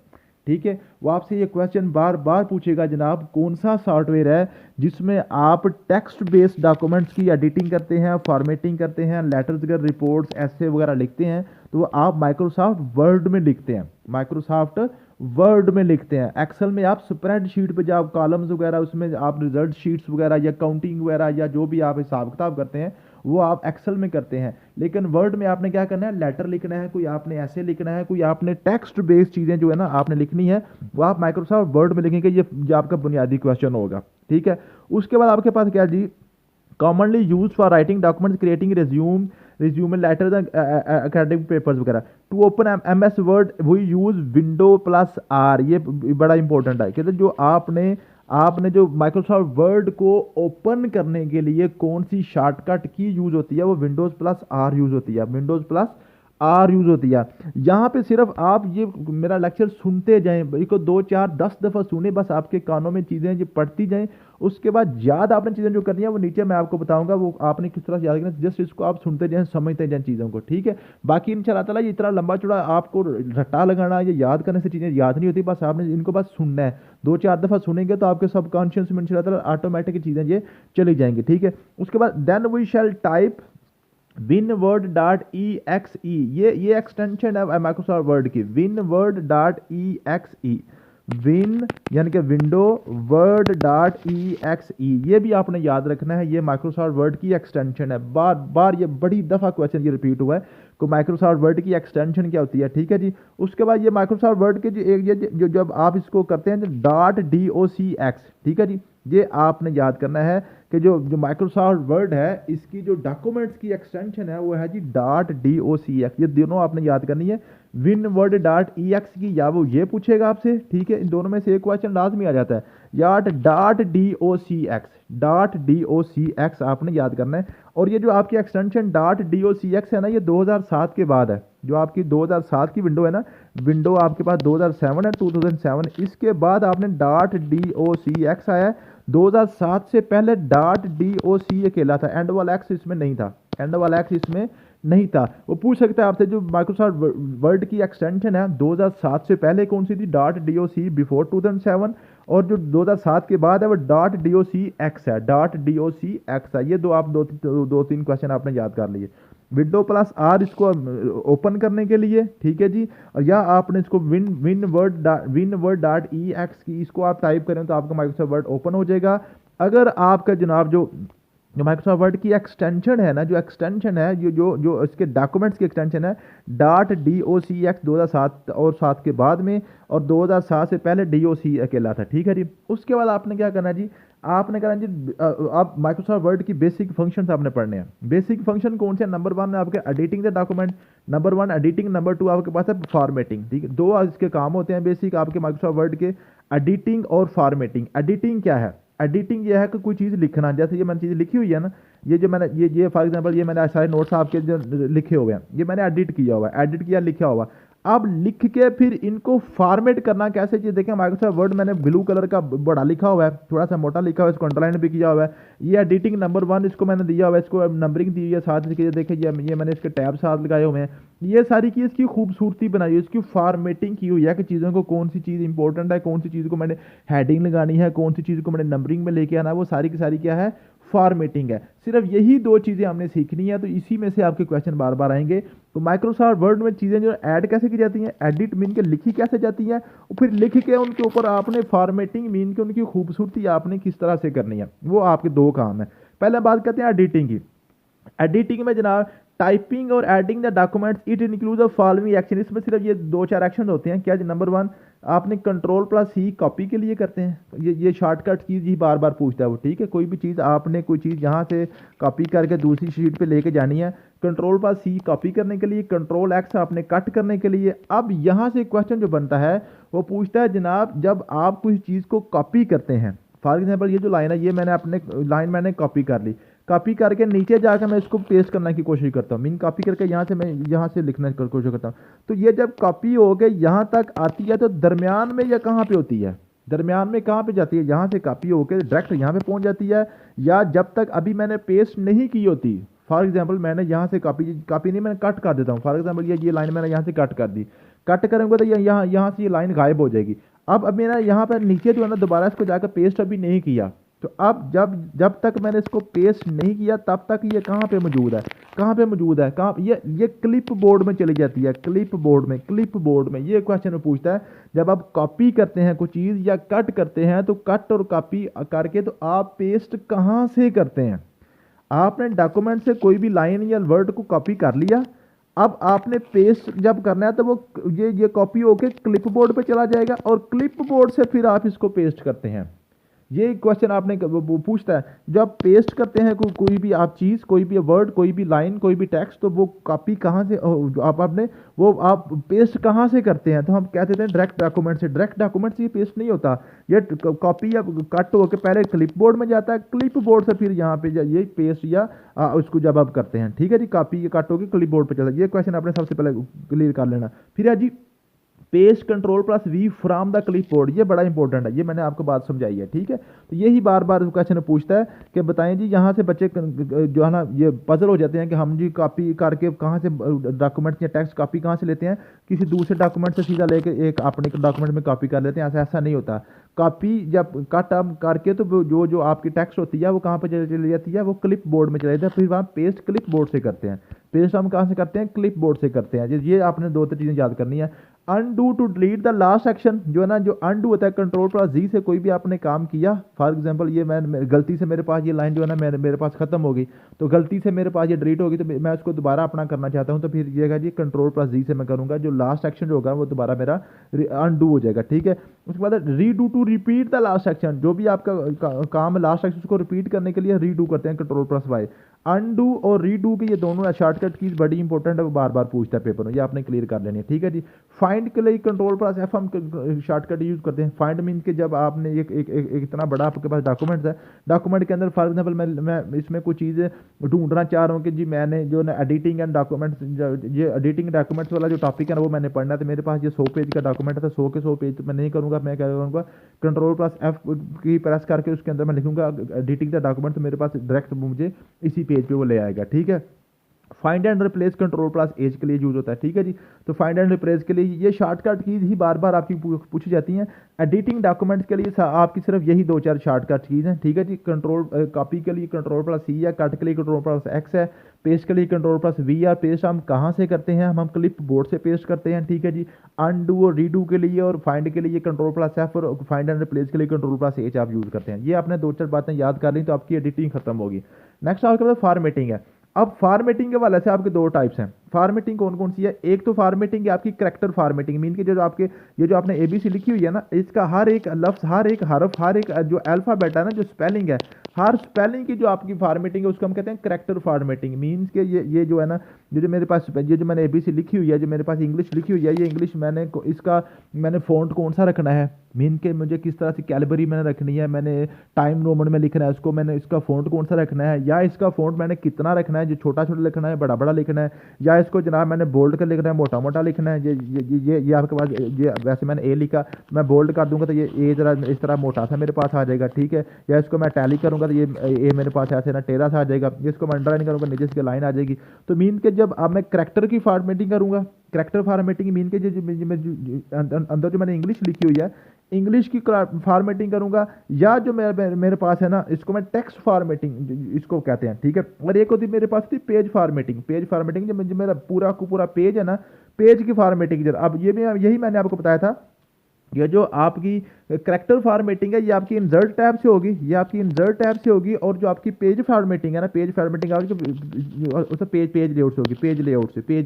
ठीक है, वो आपसे ये क्वेश्चन बार बार पूछेगा जनाब कौन सा सॉफ्टवेयर है जिसमें आप टेक्स्ट बेस्ड डॉक्यूमेंट्स की एडिटिंग करते हैं, फॉर्मेटिंग करते हैं, लेटर्स वगैरह, रिपोर्ट्स, ऐसे वगैरह लिखते हैं, तो वो आप माइक्रोसॉफ्ट वर्ड में लिखते हैं, माइक्रोसॉफ्ट वर्ड में लिखते हैं। एक्सेल में आप स्प्रेड शीट पे जब कॉलम्स वगैरह उसमें आप रिजल्ट शीट्स वगैरह या काउंटिंग वगैरह या जो भी आप हिसाब किताब करते हैं वो आप एक्सेल में करते हैं। लेकिन वर्ड में आपने क्या करना है, लेटर लिखना है, कोई आपने ऐसे लिखना है, कोई आपने टेक्स्ट बेस्ड चीज़ें जो है ना आपने लिखनी है वो आप माइक्रोसॉफ्ट वर्ड में लिखेंगे। ये आपका बुनियादी क्वेश्चन होगा। ठीक है, उसके बाद आपके पास क्या जी, commonly use for writing documents, creating resume letters, academic papers वगैरह। To open MS Word we use window plus R। ये बड़ा इंपॉर्टेंट है कि जो आपने जो माइक्रोसॉफ्ट वर्ड को ओपन करने के लिए कौन सी शॉर्टकट की यूज होती है, वो विंडोज प्लस R यूज होती है, विंडोज प्लस R यूज होती है। यहाँ पे सिर्फ आप ये मेरा लेक्चर सुनते जाएं, इसको 2 4 10 दफ़ा सुने, बस आपके कानों में चीज़ें ये पढ़ती जाएं। उसके बाद याद आपने चीज़ें जो करनी है वो नीचे मैं आपको बताऊंगा, वो आपने किस तरह से याद करना, जस्ट इसको आप सुनते जाएं, समझते जाएं चीज़ों को। ठीक है, बाकी इंशाल्लाह ताला ये इतना लंबा चौड़ा आपको रट्टा लगाना या याद करने से चीज़ें याद नहीं होती, बस आपने इनको बस सुनना है। 2 4 दफ़ा सुनेंगे तो आपके सबकॉन्शियस में इंशाल्लाह ताला ऑटोमेटिक चीज़ें ये चली जाएंगी। ठीक है, उसके बाद then we shall type winword.exe। ये एक्सटेंशन है माइक्रोसॉफ्ट वर्ड की, winword.exe, विन यानी कि विंडो, word.exe, ये भी आपने याद रखना है। ये माइक्रोसॉफ्ट वर्ड की एक्सटेंशन है। बार बार ये बड़ी दफ़ा क्वेश्चन ये रिपीट हुआ है कि माइक्रोसॉफ्ट वर्ड की एक्सटेंशन क्या होती है। ठीक है जी, उसके बाद ये माइक्रोसॉफ्ट वर्ड के जो जब आप इसको करते हैं .docx, ठीक है जी, ये आपने याद करना है कि जो माइक्रोसॉफ्ट वर्ड है इसकी जो डॉक्यूमेंट्स की एक्सटेंशन है वो है जी .docx। ये दोनों आपने याद करनी है, winword.exe की, या वो ये पूछेगा आपसे। ठीक है, इन दोनों में से एक क्वेश्चन लाजमी आ जाता है, या .docx आपने याद करना है। और ये जो आपकी एक्सटेंशन .docx है ना, ये 2007 के बाद है। जो आपकी 2007 की विंडो है ना, विंडो आपके पास 2007 है, 2007, इसके बाद आपने .docx आया है। 2007 से पहले .doc अकेला था, एंड वाला एक्स इसमें नहीं था, एंड वाला एक्स इसमें नहीं था। वो पूछ सकता है आपसे जो माइक्रोसॉफ्ट वर्ड की एक्सटेंशन है 2007 से पहले कौन सी थी, dot D O see before 2007, और जो 2007 के बाद है वो डॉट डी ओ सी एक्स है, डॉट डी ओ सी एक्स है। ये दो आप दो तीन क्वेश्चन आपने याद कर लिए। विंडो प्लस आर इसको ओपन करने के लिए, ठीक है जी, और या आपने इसको win word dot E x की इसको आप टाइप करें तो आपका माइक्रोसॉफ्ट वर्ड ओपन हो जाएगा। अगर आपका जनाब जो माइक्रोसॉफ्ट वर्ड की एक्सटेंशन है ना, जो एक्सटेंशन है जो इसके डॉक्यूमेंट्स की एक्सटेंशन है डॉट डी ओ सी एक्स 2007 और 7 के बाद में, और 2007 से पहले डी ओ सी अकेला था, ठीक है जी। उसके बाद आपने क्या करना है जी, आपने करना जी आप माइक्रोसॉफ्ट वर्ड की बेसिक फंक्शंस आपने पढ़ने हैं। बेसिक फंक्शन कौन से, नंबर 1 में आपके editing the document, number 1 editing, number 2 आपके पास है फॉर्मेटिंग, ठीक है। दो इसके काम होते हैं बेसिक आपके माइक्रोसॉफ्ट वर्ड के, एडिटिंग और फॉर्मेटिंग। एडिटिंग क्या है, एडिटिंग ये है कि कोई चीज़ लिखना, जैसे ये मैंने चीज़ लिखी हुई है ना, ये जो मैंने ये फॉर एग्जांपल ये मैंने सारे नोट्स आपके जो लिखे हुए हैं, ये मैंने एडिट किया हुआ है, एडिट किया लिखा हुआ। अब लिख के फिर इनको फॉर्मेट करना कैसे, ये देखें माइक्रोसॉफ्ट वर्ड मैंने ब्लू कलर का बड़ा लिखा हुआ है, थोड़ा सा मोटा लिखा हुआ है, इसको अंडरलाइन भी किया हुआ है। ये एडिटिंग नंबर 1 इसको मैंने दिया हुआ है, इसको नंबरिंग दी हुई है साथ में, देखें ये मैंने इसके टैब साथ लगाए हुए हैं। ये सारी चीज़ की खूबसूरती बनाई है, इसकी फॉर्मेटिंग की हुई है कि चीज़ों को कौन सी चीज़ इंपॉर्टेंट है, कौन सी चीज़ को मैंने हेडिंग लगानी है, कौन सी चीज़ को मैंने नंबरिंग में लेके आना है, वो सारी की सारी क्या है, फॉर्मेटिंग है। सिर्फ यही दो चीज़ें हमने सीखनी है, तो इसी में से आपके क्वेश्चन बार बार आएंगे। तो माइक्रोसॉफ्ट वर्ड में चीज़ें जो ऐड कैसे की जाती हैं, एडिट मीन के लिखी कैसे जाती हैं, और फिर लिख के उनके ऊपर आपने फॉर्मेटिंग मीन के उनकी खूबसूरती आपने किस तरह से करनी है, वो आपके दो काम है। पहले बात करते हैं एडिटिंग की। एडिटिंग में जनाब टाइपिंग और adding the documents it include the following action, इसमें सिर्फ ये 2-4 एक्शन होते हैं। क्या जी, नंबर 1 आपने कंट्रोल प्लस सी कॉपी के लिए करते हैं, ये शॉर्टकट चीज़ ही बार बार पूछता है वो, ठीक है। कोई भी चीज़ आपने कोई चीज़ यहाँ से कॉपी करके दूसरी शीट पे लेके जानी है, कंट्रोल प्लस सी कॉपी करने के लिए, कंट्रोल एक्स आपने कट करने के लिए। अब यहाँ से क्वेश्चन जो बनता है वो पूछता है जनाब जब आप कोई चीज़ को कॉपी करते हैं, फॉर एग्जाम्पल ये जो लाइन है ये मैंने अपने लाइन मैंने कॉपी कर ली, कॉपी करके नीचे जाकर मैं इसको पेस्ट करने की कोशिश करता हूँ, मीन कॉपी करके यहाँ से मैं यहाँ से लिखने की कोशिश करता हूँ। तो ये जब कॉपी हो गई यहाँ तक आती है तो दरमियान में या कहाँ पे होती है, दरमियान में कहाँ पे जाती है, यहाँ से कॉपी होकर डायरेक्ट यहाँ पे पहुँच जाती है, या जब तक अभी मैंने पेस्ट नहीं की होती। फॉर एग्जाम्पल मैंने यहाँ से कॉपी नहीं मैंने कट कर देता हूँ, फॉर एग्जाम्पल ये लाइन मैंने यहाँ से कट कर दी, कट करेंगे तो यहाँ से ये लाइन गायब हो जाएगी। अब मेरा यहाँ पर नीचे जो है ना दोबारा इसको जाकर पेस्ट अभी नहीं किया, तो अब जब तक मैंने इसको पेस्ट नहीं किया तब तक ये कहाँ पे मौजूद है, कहाँ पे मौजूद है, कहाँ ये क्लिप बोर्ड में चली जाती है, क्लिप बोर्ड में ये क्वेश्चन पूछता है। जब आप कॉपी करते हैं कोई चीज़ या कट करते हैं तो कट और कॉपी करके तो आप पेस्ट कहाँ से करते हैं। आपने डॉक्यूमेंट से कोई भी लाइन या वर्ड को कॉपी कर लिया, अब आपने पेस्ट जब करना है तो वो ये कॉपी होके क्लिप बोर्ड पे चला जाएगा और क्लिप बोर्ड से फिर आप इसको पेस्ट करते हैं। ये क्वेश्चन आपने पूछता है जब पेस्ट करते हैं कोई भी आप चीज़, कोई भी वर्ड, कोई भी लाइन, कोई भी टेक्स्ट, तो वो कॉपी कहाँ से आपने वो आप पेस्ट कहाँ से करते हैं। तो हम कहते हैं डायरेक्ट डॉक्यूमेंट से। डायरेक्ट डॉक्यूमेंट से ये पेस्ट नहीं होता, ये कॉपी या कट होकर पहले क्लिप बोर्ड में जाता है, क्लिप बोर्ड से फिर यहाँ पे ये पेस्ट या उसको जब आप करते हैं, ठीक है जी, कॉपी कट होकर क्लिप बोर्ड पर चलता है। ये क्वेश्चन आपने सबसे पहले क्लियर कर लेना। फिर है जी paste control plus V from the clipboard, ये बड़ा इंपॉर्टेंट है, ये मैंने आपको बात समझाई है, ठीक है। तो यही बार बार क्वेश्चन पूछता है कि बताएं जी, यहाँ से बच्चे जो है ना ये पजल हो जाते हैं कि हम जी कॉपी करके कहाँ से डॉक्यूमेंट या टेक्स्ट कॉपी कहाँ से लेते हैं, किसी दूसरे डॉक्यूमेंट से सीधा लेके एक अपने डॉक्यूमेंट में कॉपी कर लेते हैं। ऐसा नहीं होता। कॉपी जब कट आप करके तो जो आपकी टेक्स्ट होती है वो कहाँ पर चली जाती है, वो क्लिप बोर्ड में चली जाती है। फिर वहाँ पेस्ट क्लिप बोर्ड से करते हैं, पेस्ट हम कहाँ से करते हैं, क्लिप बोर्ड से करते हैं। ये आपने 2-3 चीज़ें याद करनी है। Undo to delete the last action, जो है ना जो अनडू होता है कंट्रोल प्लस जी से कोई भी आपने काम किया, फॉर एग्जांपल ये मैं गलती से मेरे पास ये लाइन जो है ना मेरे पास खत्म हो गई, तो गलती से मेरे पास ये डिलीट होगी, तो मैं उसको दोबारा अपना करना चाहता हूँ, तो फिर ये जी कंट्रोल प्लस जी से मैं करूँगा, जो लास्ट एक्शन जो होगा वो दोबारा मेरा अनडू हो जाएगा, ठीक है। उसके बाद redo to repeat the last action, जो भी आपका काम है लास्ट एक्शन उसको रिपीट करने के लिए रीडू करते हैं कंट्रोल प्लस वाई। अनडू और रीडू के ये दोनों शॉर्टकट कीज बड़ी इंपॉर्टेंट है, वो बार बार पूछता है पेपर में, ये आपने क्लियर कर लेनी है, ठीक है जी। फाइंड के लिए कंट्रोल प्लस एफ हम शॉर्टकट यूज करते हैं। फाइंड मीन के जब आपने एक इतना बड़ा आपके पास डॉक्यूमेंट है, डॉक्यूमेंट के अंदर फॉर एग्जाम्पल मैं इसमें कुछ चीज़ ढूंढना चाह रहा हूँ कि जी मैंने जो ना एडिटिंग एंड डॉक्यूमेंट्स, ये एडिटिंग डॉक्यूमेंट्स वाला जो टॉपिक है ना वो मैंने पढ़ना है, तो मेरे पास ये 100 पेज का डॉक्यूमेंट है, तो 100 के 100 पेज तो मैं नहीं करूँगा, मैं क्या करूँगा कंट्रोल प्लस एफ की प्रेस करके उसके अंदर मैं लिखूंगा एडिटिंग द डॉक्यूमेंट, तो मेरे पास डायरेक्ट मुझे इसी पेज पे वो ले आएगा, ठीक है। Find and replace control plus H के लिए यूज होता है, ठीक है जी। तो फाइंड एंड रिप्लेस के लिए ये शॉर्टकट कीज ही बार बार आपकी पूछी जाती हैं। एडिटिंग डॉक्यूमेंट्स के लिए आपकी सिर्फ यही 2-4 शॉर्टकट कीज हैं, ठीक है जी। कंट्रोल कॉपी के लिए कंट्रोल प्लस सी है, कट के लिए कंट्रोल प्लस एक्स है, पेस्ट के लिए कंट्रोल प्लस वी है। पेस्ट हम कहाँ से करते हैं, हम क्लिप बोर्ड से पेस्ट करते हैं, ठीक है जी। अनडू और रीडू के लिए और फाइंड के लिए कंट्रोल प्लस एफ और फाइंड एंड रिप्लेस के लिए कंट्रोल प्लस एच आप यूज करते हैं। ये आपने 2-4 बातें याद कर ली तो आपकी एडिटिंग खत्म होगी। नेक्स्ट आपके पास फॉर्मेटिंग है। अब फॉर्मेटिंग के हवाले से आपके 2 टाइप्स हैं। फॉर्मेटिंग कौन कौन सी है? एक तो फॉर्मेटिंग है आपकी करैक्टर फॉर्मेटिंग, मीन कि जो आपके ये जो आपने एबीसी लिखी हुई है ना, इसका हर एक लफ्ज़, हर एक हरफ, हर एक जो अल्फ़ाबेट है ना, जो स्पेलिंग है, हर स्पेलिंग की जो आपकी फॉर्मेटिंग है उसको हम कहते हैं करैक्टर फॉर्मेटिंग। मीन्स के ये जो है ना, ये जो मेरे पास ये जो मैंने एबीसी लिखी हुई है, जो मेरे पास इंग्लिश लिखी हुई है, ये इंग्लिश मैंने फ़ॉन्ट कौन सा रखना है, मीन के मुझे किस तरह से कैलिबरी मैंने रखनी है, मैंने टाइम रोमन में लिखना है उसको, मैंने इसका फ़ॉन्ट कौन सा रखना है, या इसका फ़ॉन्ट मैंने कितना रखना है, जो छोटा छोटा लिखना है, बड़ा बड़ा लिखना है, या इसको जनाब मैंने बोल्ड कर लिखना है, मोटा मोटा लिखना है। ये आपके पास ये वैसे मैंने ए लिखा, मैं बोल्ड कर दूंगा तो ये ए जरा इस तरह मोटा सा मेरे पास आ जाएगा, ठीक है। या इसको मैं टैली करूंगा तो ये ए मेरे पास ऐसे ना टेढ़ा सा आ जाएगा। इसको मैं अंडरलाइन करूंगा नीचे इसकी लाइन आ जाएगी। तो मीन के जब अब मैं करैक्टर की फॉर्मेटिंग करूंगा, करैक्टर फॉर्मेटिंग मीन के अंदर जो मैंने इंग्लिश लिखी हुई है, इंग्लिश की फॉर्मेटिंग करूंगा, या जो मेरे पास है ना, इसको मैं टेक्स्ट फॉर्मेटिंग इसको कहते हैं, ठीक है। और एक होती मेरे पास थी पेज फॉर्मेटिंग। पेज फॉर्मेटिंग जो मेरा पूरा पेज है ना, पेज की फॉर्मेटिंग। अब यही मैंने आपको बताया था, ये जो आपकी करैक्टर फॉर्मेटिंग है ये आपकी इंसर्ट टैब से होगी, ये आपकी इंसर्ट टैब से होगी। और जो आपकी पेज फॉर्मेटिंग है ना, पेज फॉर्मेटिंग आपकी उस पेज लेआउट से होगी, पेज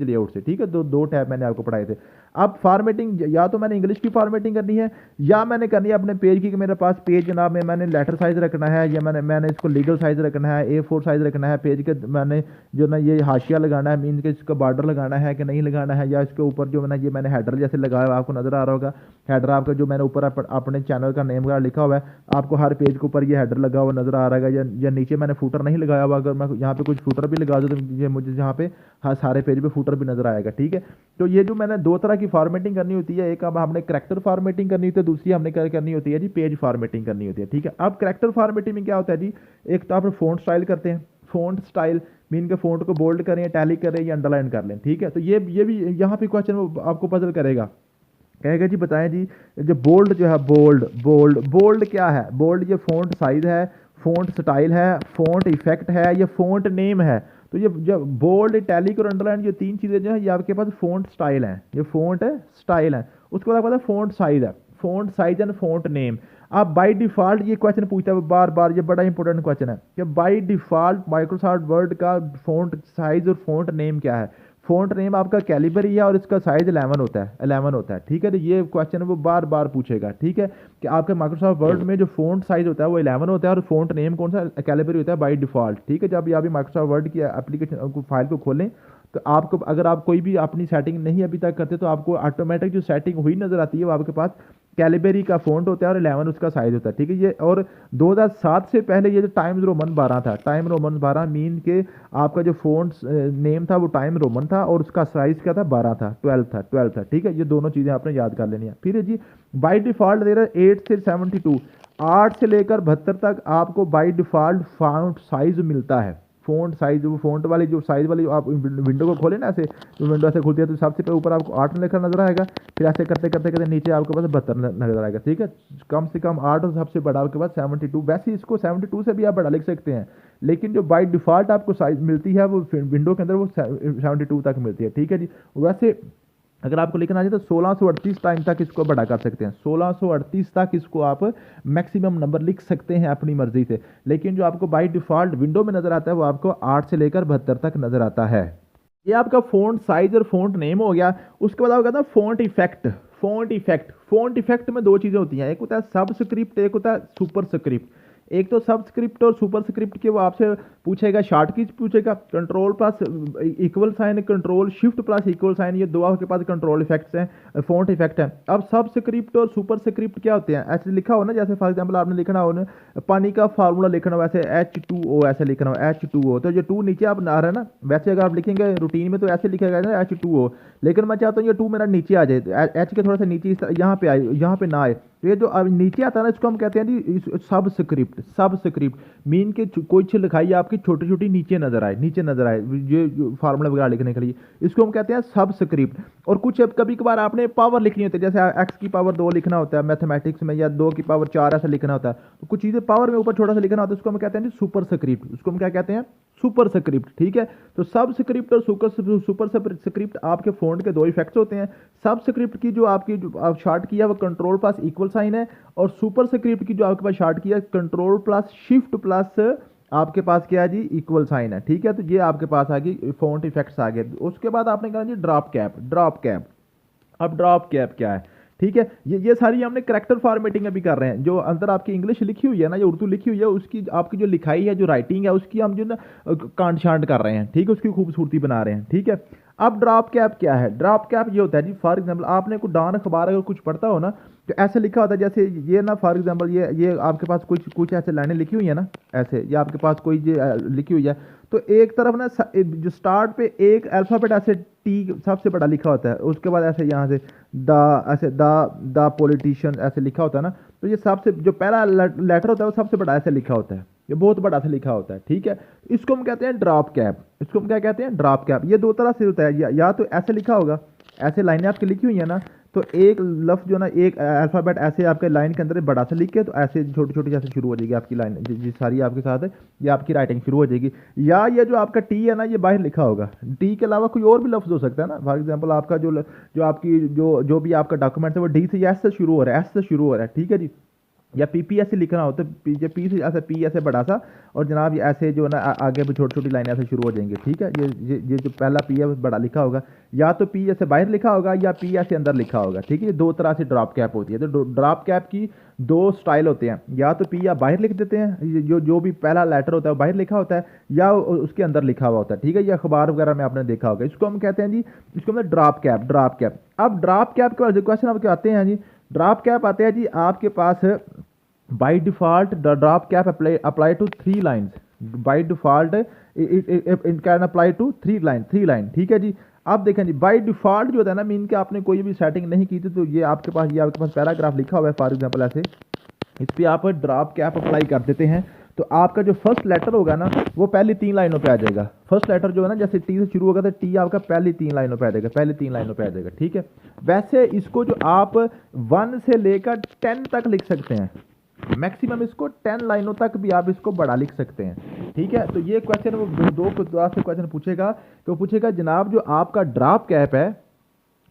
लेआउट से, ठीक है। दो टैब मैंने आपको पढ़ाए थे। अब फॉर्मेटिंग या तो मैंने इंग्लिश की फॉर्मेटिंग करनी है, या मैंने करनी है अपने पेज की, कि मेरे पास पेज जनाब में मैंने लेटर साइज रखना है, या मैंने इसको लीगल साइज रखना है, A4 साइज रखना है पेज के, मैंने जो ना ये हाशिया लगाना है, मीन के इसका बॉर्डर लगाना है कि नहीं लगाना है, या इसके ऊपर जो मैंने मैंने हेडर जैसे लगाया हुआ आपको नजर आ रहा होगा, हेडर आपका जो मैंने ऊपर अपने चैनल का नेम वगैरह लिखा हुआ है, आपको हर पेज के ऊपर ये हेडर लगा हुआ नजर आ रहा है, या नीचे मैंने फूटर नहीं लगाया हुआ। अगर मैं यहाँ पे कुछ फूटर भी लगा दूँ तो ये मुझे यहाँ पे हाँ सारे पेज पे फूटर भी नजर आएगा, ठीक है। तो ये जो मैंने 2 तरह की फॉर्मेटिंग करनी होती है, एक अब हमने करैक्टर फॉर्मेटिंग करनी होती है, दूसरी हमने क्या करनी होती है जी, पेज फॉर्मेटिंग करनी होती है, ठीक है। अब करैक्टर फॉर्मेटिंग में क्या होता है जी, एक तो आप फ़ॉन्ट स्टाइल करते हैं, फ़ॉन्ट स्टाइल मीन के फ़ॉन्ट को बोल्ड करें, टैली करें या अंडरलाइन कर लें, ठीक है। तो ये भी यहाँ पे क्वेश्चन आपको पजल करेगा, कहेगा जी बताएं जी, जो बोल्ड जो है, बोल्ड क्या है? बोल्ड ये फ़ॉन्ट साइज है, फ़ॉन्ट स्टाइल है, फ़ॉन्ट इफेक्ट है, ये फ़ॉन्ट नेम है। तो ये जब बोल्ड, टैलिक और अंडरलाइन, ये 3 चीज़ें जो है ये आपके पास फ़ॉन्ट स्टाइल हैं, ये फ़ॉन्ट स्टाइल है। उसके बाद आपके पास फ़ॉन्ट साइज है, font size and font name. अब बाय डिफ़ॉल्ट ये क्वेश्चन पूछता है बार बार, ये बड़ा इंपॉर्टेंट क्वेश्चन है कि बाय डिफ़ॉल्ट माइक्रोसॉफ्ट वर्ड का फ़ॉन्ट साइज और फ़ॉन्ट नेम क्या है? फ़ॉन्ट नेम आपका कैलिबरी है और इसका साइज 11 होता है, ठीक है। तो ये क्वेश्चन वो बार बार पूछेगा, ठीक है, कि आपके माइक्रोसॉफ्ट वर्ड में जो फ़ॉन्ट साइज होता है वो 11 होता है और फ़ॉन्ट नेम कौन सा, कैलिबरी होता है बाय डिफ़ॉल्ट, ठीक है। जब आप माइक्रोसॉफ्ट वर्ड की एप्लीकेशन फाइल को खोलें तो आपको, अगर आप कोई भी अपनी सेटिंग नहीं अभी तक करते तो आपको ऑटोमेटिक जो सेटिंग हुई नजर आती है वो आपके पास कैलिबरी का फ़ॉन्ट होता है और 11 उसका साइज होता है, ठीक है। ये और 2007 से पहले ये जो टाइम्स रोमन 12 था, टाइम रोमन 12 मीन के आपका जो फ़ॉन्ट नेम था वो टाइम रोमन था और उसका साइज क्या था, 12 था, 12 था, ठीक है। ये दोनों चीज़ें आपने याद कर लेनी है। फिर जी बाई डिफ़ॉल्ट दे रहा है 8 से 72, 8 से लेकर 72 तक आपको बाई डिफ़ॉल्ट फ़ॉन्ट साइज मिलता है। फ़ॉन्ट साइज, वो फ़ॉन्ट वाली जो साइज़ वाली आप विंडो को खोले ना, ऐसे जो विंडो ऐसे खुलती है तो सबसे ऊपर आपको 8 लिखा नजर आएगा, फिर ऐसे करते करते करते नीचे आपके पास 72 नजर आएगा, ठीक है। कम से कम 8 और सबसे बड़ा आपके पास 72। वैसे इसको 72 से भी आप बड़ा लिख सकते हैं, लेकिन जो बाई डिफ़ॉल्ट आपको साइज मिलती है वो विंडो के अंदर वो 72 तक मिलती है, ठीक है जी। वैसे अगर आपको लिखना चाहिए तो 1638 टाइम तक इसको बड़ा कर सकते हैं, 1638 तक इसको आप मैक्सिमम नंबर लिख सकते हैं अपनी मर्जी से। लेकिन जो आपको बाय डिफ़ॉल्ट विंडो में नज़र आता है वो आपको 8 से लेकर 72 तक नज़र आता है। ये आपका फ़ॉन्ट साइज और फ़ॉन्ट नेम हो गया। उसके बाद आपका था फ़ॉन्ट इफेक्ट। फ़ॉन्ट इफेक्ट में 2 चीज़ें होती हैं, एक होता है सबस्क्रिप्ट, एक होता है सुपरस्क्रिप्ट। एक तो सबस्क्रिप्ट और सुपरस्क्रिप्ट के वो आपसे पूछेगा, शॉर्ट कीज पूछेगा, control plus equal sign, control shift plus equal sign, ये 2 आपके पास कंट्रोल इफेक्ट्स हैं, फ़ॉन्ट इफेक्ट है। अब सबस्क्रिप्ट और सुपरस्क्रिप्ट क्या होते हैं? ऐसे लिखा हो ना, जैसे फॉर एग्जांपल आपने लिखना हो ना, पानी का फार्मूला लिखना हो, वैसे H2O ऐसे लिखना हो, H2O, तो ये 2 नीचे आप आ रहा है ना, वैसे अगर आप लिखेंगे रूटीन में तो ऐसे लिखेगा ना H2O, लेकिन मैं चाहता हूँ ये 2 मेरा नीचे आ जाए, H के थोड़ा सा नीचे यहाँ पे आए, यहाँ पे ना आए, तो ये जो अब नीचे आता है ना, इसको हम कहते हैं जी सब स्क्रिप्ट। सब स्क्रिप्ट मीन के कोई चीज लिखाई है आपकी छोटी छोटी नीचे नजर आए, नीचे नजर आए, ये फार्मूला वगैरह लिखने के लिए, इसको हम कहते हैं सब स्क्रिप्ट। और कुछ अब कभी कभार आपने पावर लिखनी होती है, जैसे एक्स की पावर 2 लिखना होता है मैथमेटिक्स में, या 2 की पावर 4 ऐसा लिखना होता है, तो कुछ चीजें पावर में ऊपर छोटा सा लिखना होता है, उसको हम कहते हैं जी सुपर स्क्रिप्ट। उसको हम क्या कहते हैं? Super script. ठीक है, तो सब स्क्रिप्ट और सुपर स्क्रिप्ट आपके फ़ॉन्ट के दो इफेक्ट्स होते हैं। सब स्क्रिप्ट की जो आपकी जो आप शार्ट किया वो कंट्रोल प्लस इक्वल साइन है, और सुपर स्क्रिप्ट की जो आपके पास शार्ट किया कंट्रोल प्लस शिफ्ट प्लस आपके पास क्या है जी? इक्वल साइन है। ठीक है, तो ये आपके पास आ गई फ़ॉन्ट इफेक्ट्स आ गए। उसके बाद आपने कहा जी ड्रॉप कैप। ड्रॉप कैप, अब ड्रॉप कैप क्या है? ठीक है, ये सारी हमने करेक्टर फॉर्मेटिंग अभी कर रहे हैं। जो अंदर आपकी इंग्लिश लिखी हुई है ना, या उर्दू लिखी हुई है, उसकी आपकी जो लिखाई है, जो राइटिंग है, उसकी हम जो ना कांट छांट कर रहे हैं। ठीक है, उसकी खूबसूरती बना रहे हैं। ठीक है, अब ड्रॉप कैप क्या है? ड्रॉप कैप ये होता है जी, फॉर एग्जाम्पल आपने कोई डान अखबार अगर कुछ पढ़ता हो ना, तो ऐसे लिखा होता है, जैसे ये ना फॉर एग्जाम्पल ये आपके पास कुछ कुछ ऐसे लाइनें लिखी हुई है ना, ऐसे, या आपके पास कोई लिखी हुई है, तो एक तरफ ना जो स्टार्ट पे एक अल्फाबेट ऐसे टी सबसे बड़ा लिखा होता है, उसके बाद ऐसे यहाँ से ऐसे द पॉलिटिशियन ऐसे लिखा होता है ना, तो ये सबसे जो पहला लेटर होता है वो सबसे बड़ा ऐसे लिखा होता है, ये बहुत बड़ा सा लिखा होता है। ठीक है, इसको हम कहते हैं ड्रॉप कैप। इसको हम क्या कहते हैं? Drop cap. ये दो तरह से होता है, या तो ऐसे लिखा होगा, ऐसे लाइनें आपकी लिखी हुई है ना, तो एक लफ्ज़ जो ना एक अल्फ़ाबेट ऐसे आपके लाइन के अंदर बड़ा सा लिख के, तो ऐसे छोटी छोटी जैसे शुरू हो जाएगी आपकी लाइन, जी सारी आपके साथ है, ये आपकी राइटिंग शुरू हो जाएगी। या ये जो आपका टी है ना, ये बाहर लिखा होगा। टी के अलावा कोई और भी लफ्ज़ हो सकता है ना, फॉर एग्जांपल आपका जो आपकी जो भी आपका डॉक्यूमेंट है वो डी से या एस से शुरू हो रहा है, एस से शुरू हो रहा है। ठीक है जी, या पी ऐसे लिखना हो तो पी से ऐसे पी ऐसे बड़ा सा, और जनाब ये ऐसे जो है ना आगे भी छोटी छोटी लाइनें ऐसे शुरू हो जाएंगी। ठीक है, ये जो पहला पी है वो बड़ा लिखा होगा, या तो पी ऐसे बाहर लिखा होगा, या पी ऐसे अंदर लिखा होगा। ठीक है, ये दो तरह से ड्रॉप कैप होती है। तो ड्रॉप कैप की दो स्टाइल होते हैं, या तो पी या बाहर लिख देते हैं, जो भी पहला लेटर होता है वो बाहर लिखा होता है, या उसके अंदर लिखा हुआ होता है। ठीक है, ये अखबार वगैरह में आपने देखा होगा। इसको हम कहते हैं जी, इसको हम ड्रॉप कैप। Drop cap. अब ड्रॉप कैप के क्वेश्चन आपके आते हैं जी, ड्रॉप कैप आते हैं जी आपके पास by default the drop cap apply to 3 lines. By default it can apply to 3 line। ठीक है जी, अब देखें जी बाय डिफॉल्ट जो होता है ना, मीन के आपने कोई भी सेटिंग नहीं की थी, तो ये आपके पास पैराग्राफ लिखा हुआ है फॉर एग्जांपल ऐसे, इस पर आप ड्रॉप कैप अप्लाई कर देते हैं, तो आपका जो फर्स्ट लेटर होगा ना वो पहली 3 लाइनों पे आ जाएगा। फर्स्ट लेटर जो है ना, जैसे टी से शुरू होगा तो टी आपका पहली 3 लाइनों पे आ जाएगा, पहली 3 लाइनों पे आ जाएगा। ठीक है, वैसे इसको जो आप 1 से लेकर 10 तक लिख सकते हैं, मैक्सिमम इसको 10 लाइनों तक भी आप इसको बड़ा लिख सकते हैं। ठीक है, तो ये क्वेश्चन वो दो से क्वेश्चन पूछेगा, कि वो पूछेगा जनाब जो आपका ड्रॉप कैप है,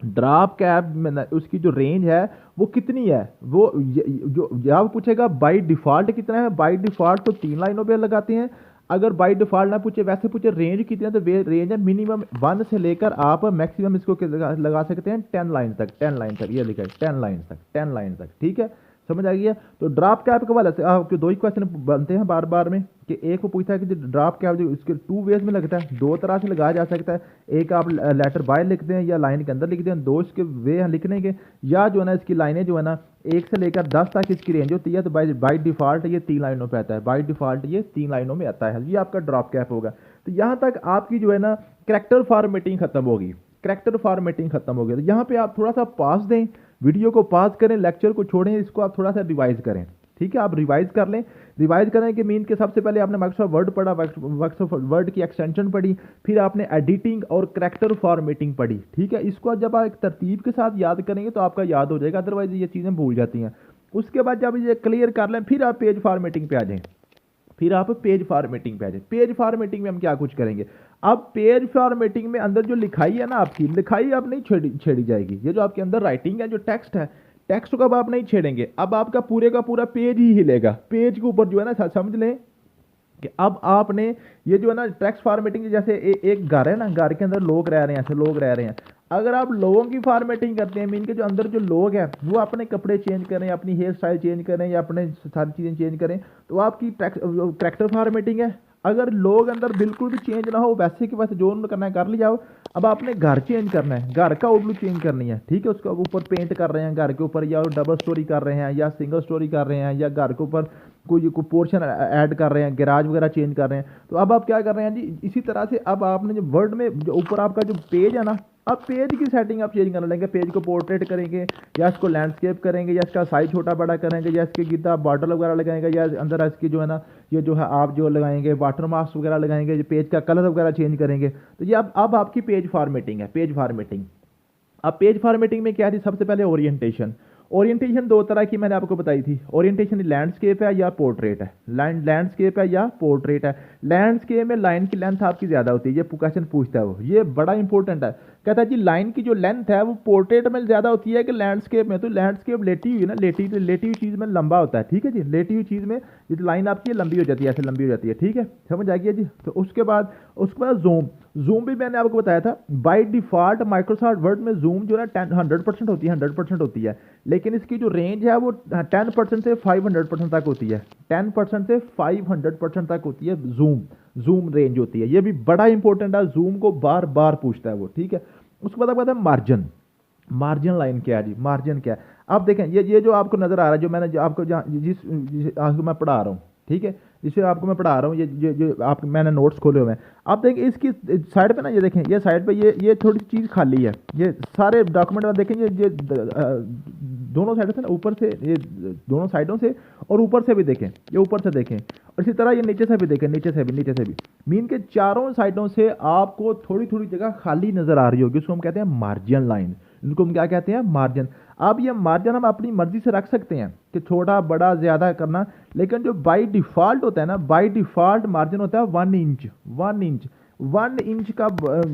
ड्रॉप कैप में उसकी जो रेंज है वो कितनी है, वो जो जवाब पूछेगा बाय डिफॉल्ट कितना है। बाय डिफॉल्ट तो 3 लाइनों पे लगाते हैं, अगर बाय डिफॉल्ट ना पूछे, वैसे पूछे रेंज कितनी है, तो रेंज है मिनिमम 1 से लेकर आप मैक्सिमम इसको लगा सकते हैं 10 लाइन तक। 10 लाइन तक ये लिखा है, 10 लाइन तक, 10 लाइन तक। ठीक है, समझ आ गई है। तो ड्रॉप कैप के वाले से आपके दो ही क्वेश्चन बनते हैं बार बार में, कि एक वो पूछता है कि जो ड्रॉप कैप जो इसके 2 वेज में लगता है, 2 तरह से लगाया जा सकता है। एक आप लेटर बाय लिखते हैं या लाइन के अंदर लिखते हैं, 2 इसके वे हैं लिखने के, या जो है ना इसकी लाइनें जो है ना 1 से लेकर 10 तक इसकी रेंज होती है। तो बाय डिफॉल्ट ये 3 लाइनों पे आता है, बाय डिफॉल्ट ये 3 लाइनों में आता है, ये आपका ड्रॉप कैप होगा। तो यहाँ तक आपकी जो है ना करैक्टर फॉर्मेटिंग खत्म होगी, करैक्टर फॉर्मेटिंग खत्म हो गया। तो यहाँ पे आप थोड़ा सा पॉज दें, वीडियो को पॉज करें, लेक्चर को छोड़ें, इसको आप थोड़ा सा रिवाइज करें। ठीक है, आप रिवाइज कर लें। रिवाइज करने के मीन के सबसे पहले आपने माइक्रोसॉफ्ट वर्ड पढ़ा, माइक्रोसॉफ्ट वर्ड की एक्सटेंशन पढ़ी, फिर आपने एडिटिंग और करैक्टर फॉर्मेटिंग पढ़ी। ठीक है, इसको जब आप एक तरतीब के साथ याद करेंगे तो आपका याद हो जाएगा, अदरवाइज ये चीज़ें भूल जाती हैं। उसके बाद जब ये क्लियर कर लें, फिर आप पेज फॉर्मेटिंग पे आ जाएं। फिर आप पेज फॉर्मेटिंग पे आ जाए। पेज फॉर्मेटिंग में हम क्या कुछ करेंगे, अब पेज फॉर्मेटिंग में अंदर जो लिखाई है ना, आपकी लिखाई अब नहीं छेड़ी जाएगी। ये जो आपके अंदर राइटिंग है, जो टेक्स्ट है, टेक्स्ट को अब आप नहीं छेड़ेंगे, अब आपका पूरे का पूरा पेज ही हिलेगा। पेज के ऊपर जो है ना, समझ लें कि अब आपने ये जो है ना टेक्स्ट फॉर्मेटिंग, जैसे एक घर है ना, घर के अंदर लोग रह रहे हैं, ऐसे लोग रह रहे हैं, अगर आप लोगों की फॉर्मेटिंग करते हैं, मीन के जो अंदर जो लोग हैं वो अपने कपड़े चेंज करें, अपनी हेयर स्टाइल चेंज करें, या अपने सारी चीज़ें चेंज करें, तो आपकी करैक्टर फॉर्मेटिंग है। अगर लोग अंदर बिल्कुल भी चेंज ना हो, वैसे के वैसे जो उन्होंने करना है कर लिया हो। अब आपने घर चेंज करना है, घर का आउटलुक चेंज करनी है। ठीक है, उसके ऊपर पेंट कर रहे हैं घर के ऊपर, या डबल स्टोरी कर रहे हैं, या सिंगल स्टोरी कर रहे हैं, या घर के ऊपर कोई पोर्शन ऐड कर रहे हैं, गैराज वगैरह चेंज कर रहे हैं, तो अब आप क्या कर रहे हैं जी, इसी तरह से अब आपने जो वर्ड में जो ऊपर आपका जो पेज है ना, अब पेज की सेटिंग आप चेंज कर लेंगे, पेज को पोर्ट्रेट करेंगे या इसको लैंडस्केप करेंगे या इसका साइज छोटा बड़ा करेंगे या इसके गिद्दा आप बॉर्डर वगैरह लगाएंगे या अंदर इसकी जो है ना ये जो है आप जो लगाएंगे वाटर मार्क्स वगैरह लगाएंगे, जो पेज का कलर वगैरह चेंज करेंगे। तो ये अब आपकी पेज फॉर्मेटिंग है, पेज फॉर्मेटिंग। अब पेज फॉर्मेटिंग में क्या थी, सबसे पहले ओरिएंटेशन। ओरिएंटेशन दो तरह की मैंने आपको बताई थी, ओरिएंटेशन लैंडस्केप है या पोर्ट्रेट है, लैंडस्केप है या पोर्ट्रेट है। लैंडस्केप में लाइन की लेंथ आपकी ज़्यादा होती है, ये क्वेश्चन पूछता है वो, ये बड़ा इंपॉर्टेंट है। कहता है जी लाइन की जो लेंथ है वो पोर्ट्रेट में ज़्यादा होती है कि लैंडस्केप में, तो लैंडस्केप लेटी हुई ना, लेटी हुई चीज़ में लंबा होता है, ठीक है जी, लेटी हुई चीज़ में ये लाइन आपकी लंबी हो जाती है, ऐसे लंबी हो जाती है, ठीक है, समझ आ गया जी। तो उसके बाद जूम, जूम भी मैंने आपको बताया था, बाय डिफॉल्ट माइक्रोसॉफ्ट वर्ड में जूम जो है 100% होती है, 100% होती है, लेकिन इसकी जो रेंज है वो 10% से 500% तक होती है, 10% से 500% तक होती है जूम, जूम रेंज होती है। ये भी बड़ा इंपॉर्टेंट है, जूम को बार बार पूछता है वो, ठीक है। उसके बाद आपको है मार्जिन, मार्जिन लाइन क्या है जी, मार्जिन क्या है। अब देखें ये जो आपको नजर आ रहा है, जो मैंने आपको जिस आपको मैं पढ़ा रहा हूँ, ठीक है, जिसे आपको मैं पढ़ा रहा हूँ, ये जो आप मैंने नोट्स खोले हुए हैं। आप देखें इसकी साइड पे ना, ये देखें ये साइड पे ये थोड़ी सी चीज़ खाली है, ये सारे डॉक्यूमेंट में देखें, ये दोनों साइडों से ना, ऊपर से ये दोनों साइडों से और ऊपर से भी देखें, ये ऊपर से देखें और इसी तरह ये नीचे से भी देखें, नीचे से भी मीन के चारों साइडों से आपको थोड़ी थोड़ी जगह खाली नजर आ रही होगी, उसको हम कहते हैं मार्जिन लाइन, इनको हम क्या कहते हैं, मार्जिन। अब ये मार्जिन हम अपनी मर्जी से रख सकते हैं कि छोटा बड़ा ज़्यादा करना, लेकिन जो बाई डिफ़ॉल्ट होता है ना, बाई डिफ़ॉल्ट मार्जिन होता है 1 इंच, 1 इंच का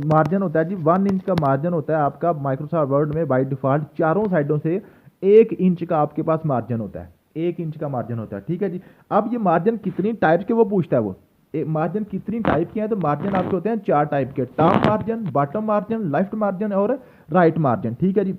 मार्जिन होता है जी, 1 इंच का मार्जिन होता है आपका माइक्रोसॉफ्ट वर्ड में बाई डिफ़ॉल्ट। चारों साइडों से 1 इंच का आपके पास मार्जिन होता है, 1 इंच का मार्जिन होता है, ठीक है जी। अब ये मार्जिन कितनी टाइप्स के वो पूछता है वो, मार्जिन कितनी टाइप के हैं, तो मार्जिन आपके होते हैं 4 टाइप के, top margin, bottom margin, left margin और राइट मार्जिन, ठीक है जी।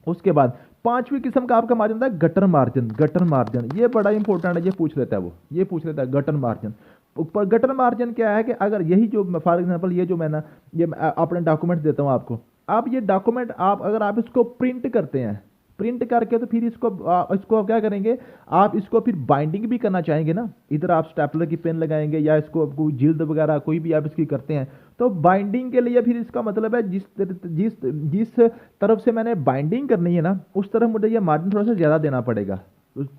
उसके बाद 5वीं किस्म का आपका मार्जिन होता है गटर मार्जिन, गटर मार्जिन ये बड़ा इंपॉर्टेंट है, ये पूछ लेता है वो, ये पूछ लेता है गटर मार्जिन। ऊपर गटर मार्जिन क्या है कि अगर यही जो फॉर एग्जांपल ये जो मैं ना ये अपने डॉक्यूमेंट देता हूँ आपको, अब ये डॉक्यूमेंट आप अगर आप इसको प्रिंट करते हैं, प्रिंट करके तो फिर इसको क्या करेंगे, आप इसको फिर बाइंडिंग भी करना चाहेंगे ना, इधर आप स्टेपलर की पेन लगाएंगे या इसको कोई जिल्द वगैरह कोई भी आप इसकी करते हैं, तो बाइंडिंग के लिए फिर इसका मतलब है जिस तरफ से मैंने बाइंडिंग करनी है ना, उस तरफ मुझे ये मार्जिन थोड़ा सा ज़्यादा देना पड़ेगा,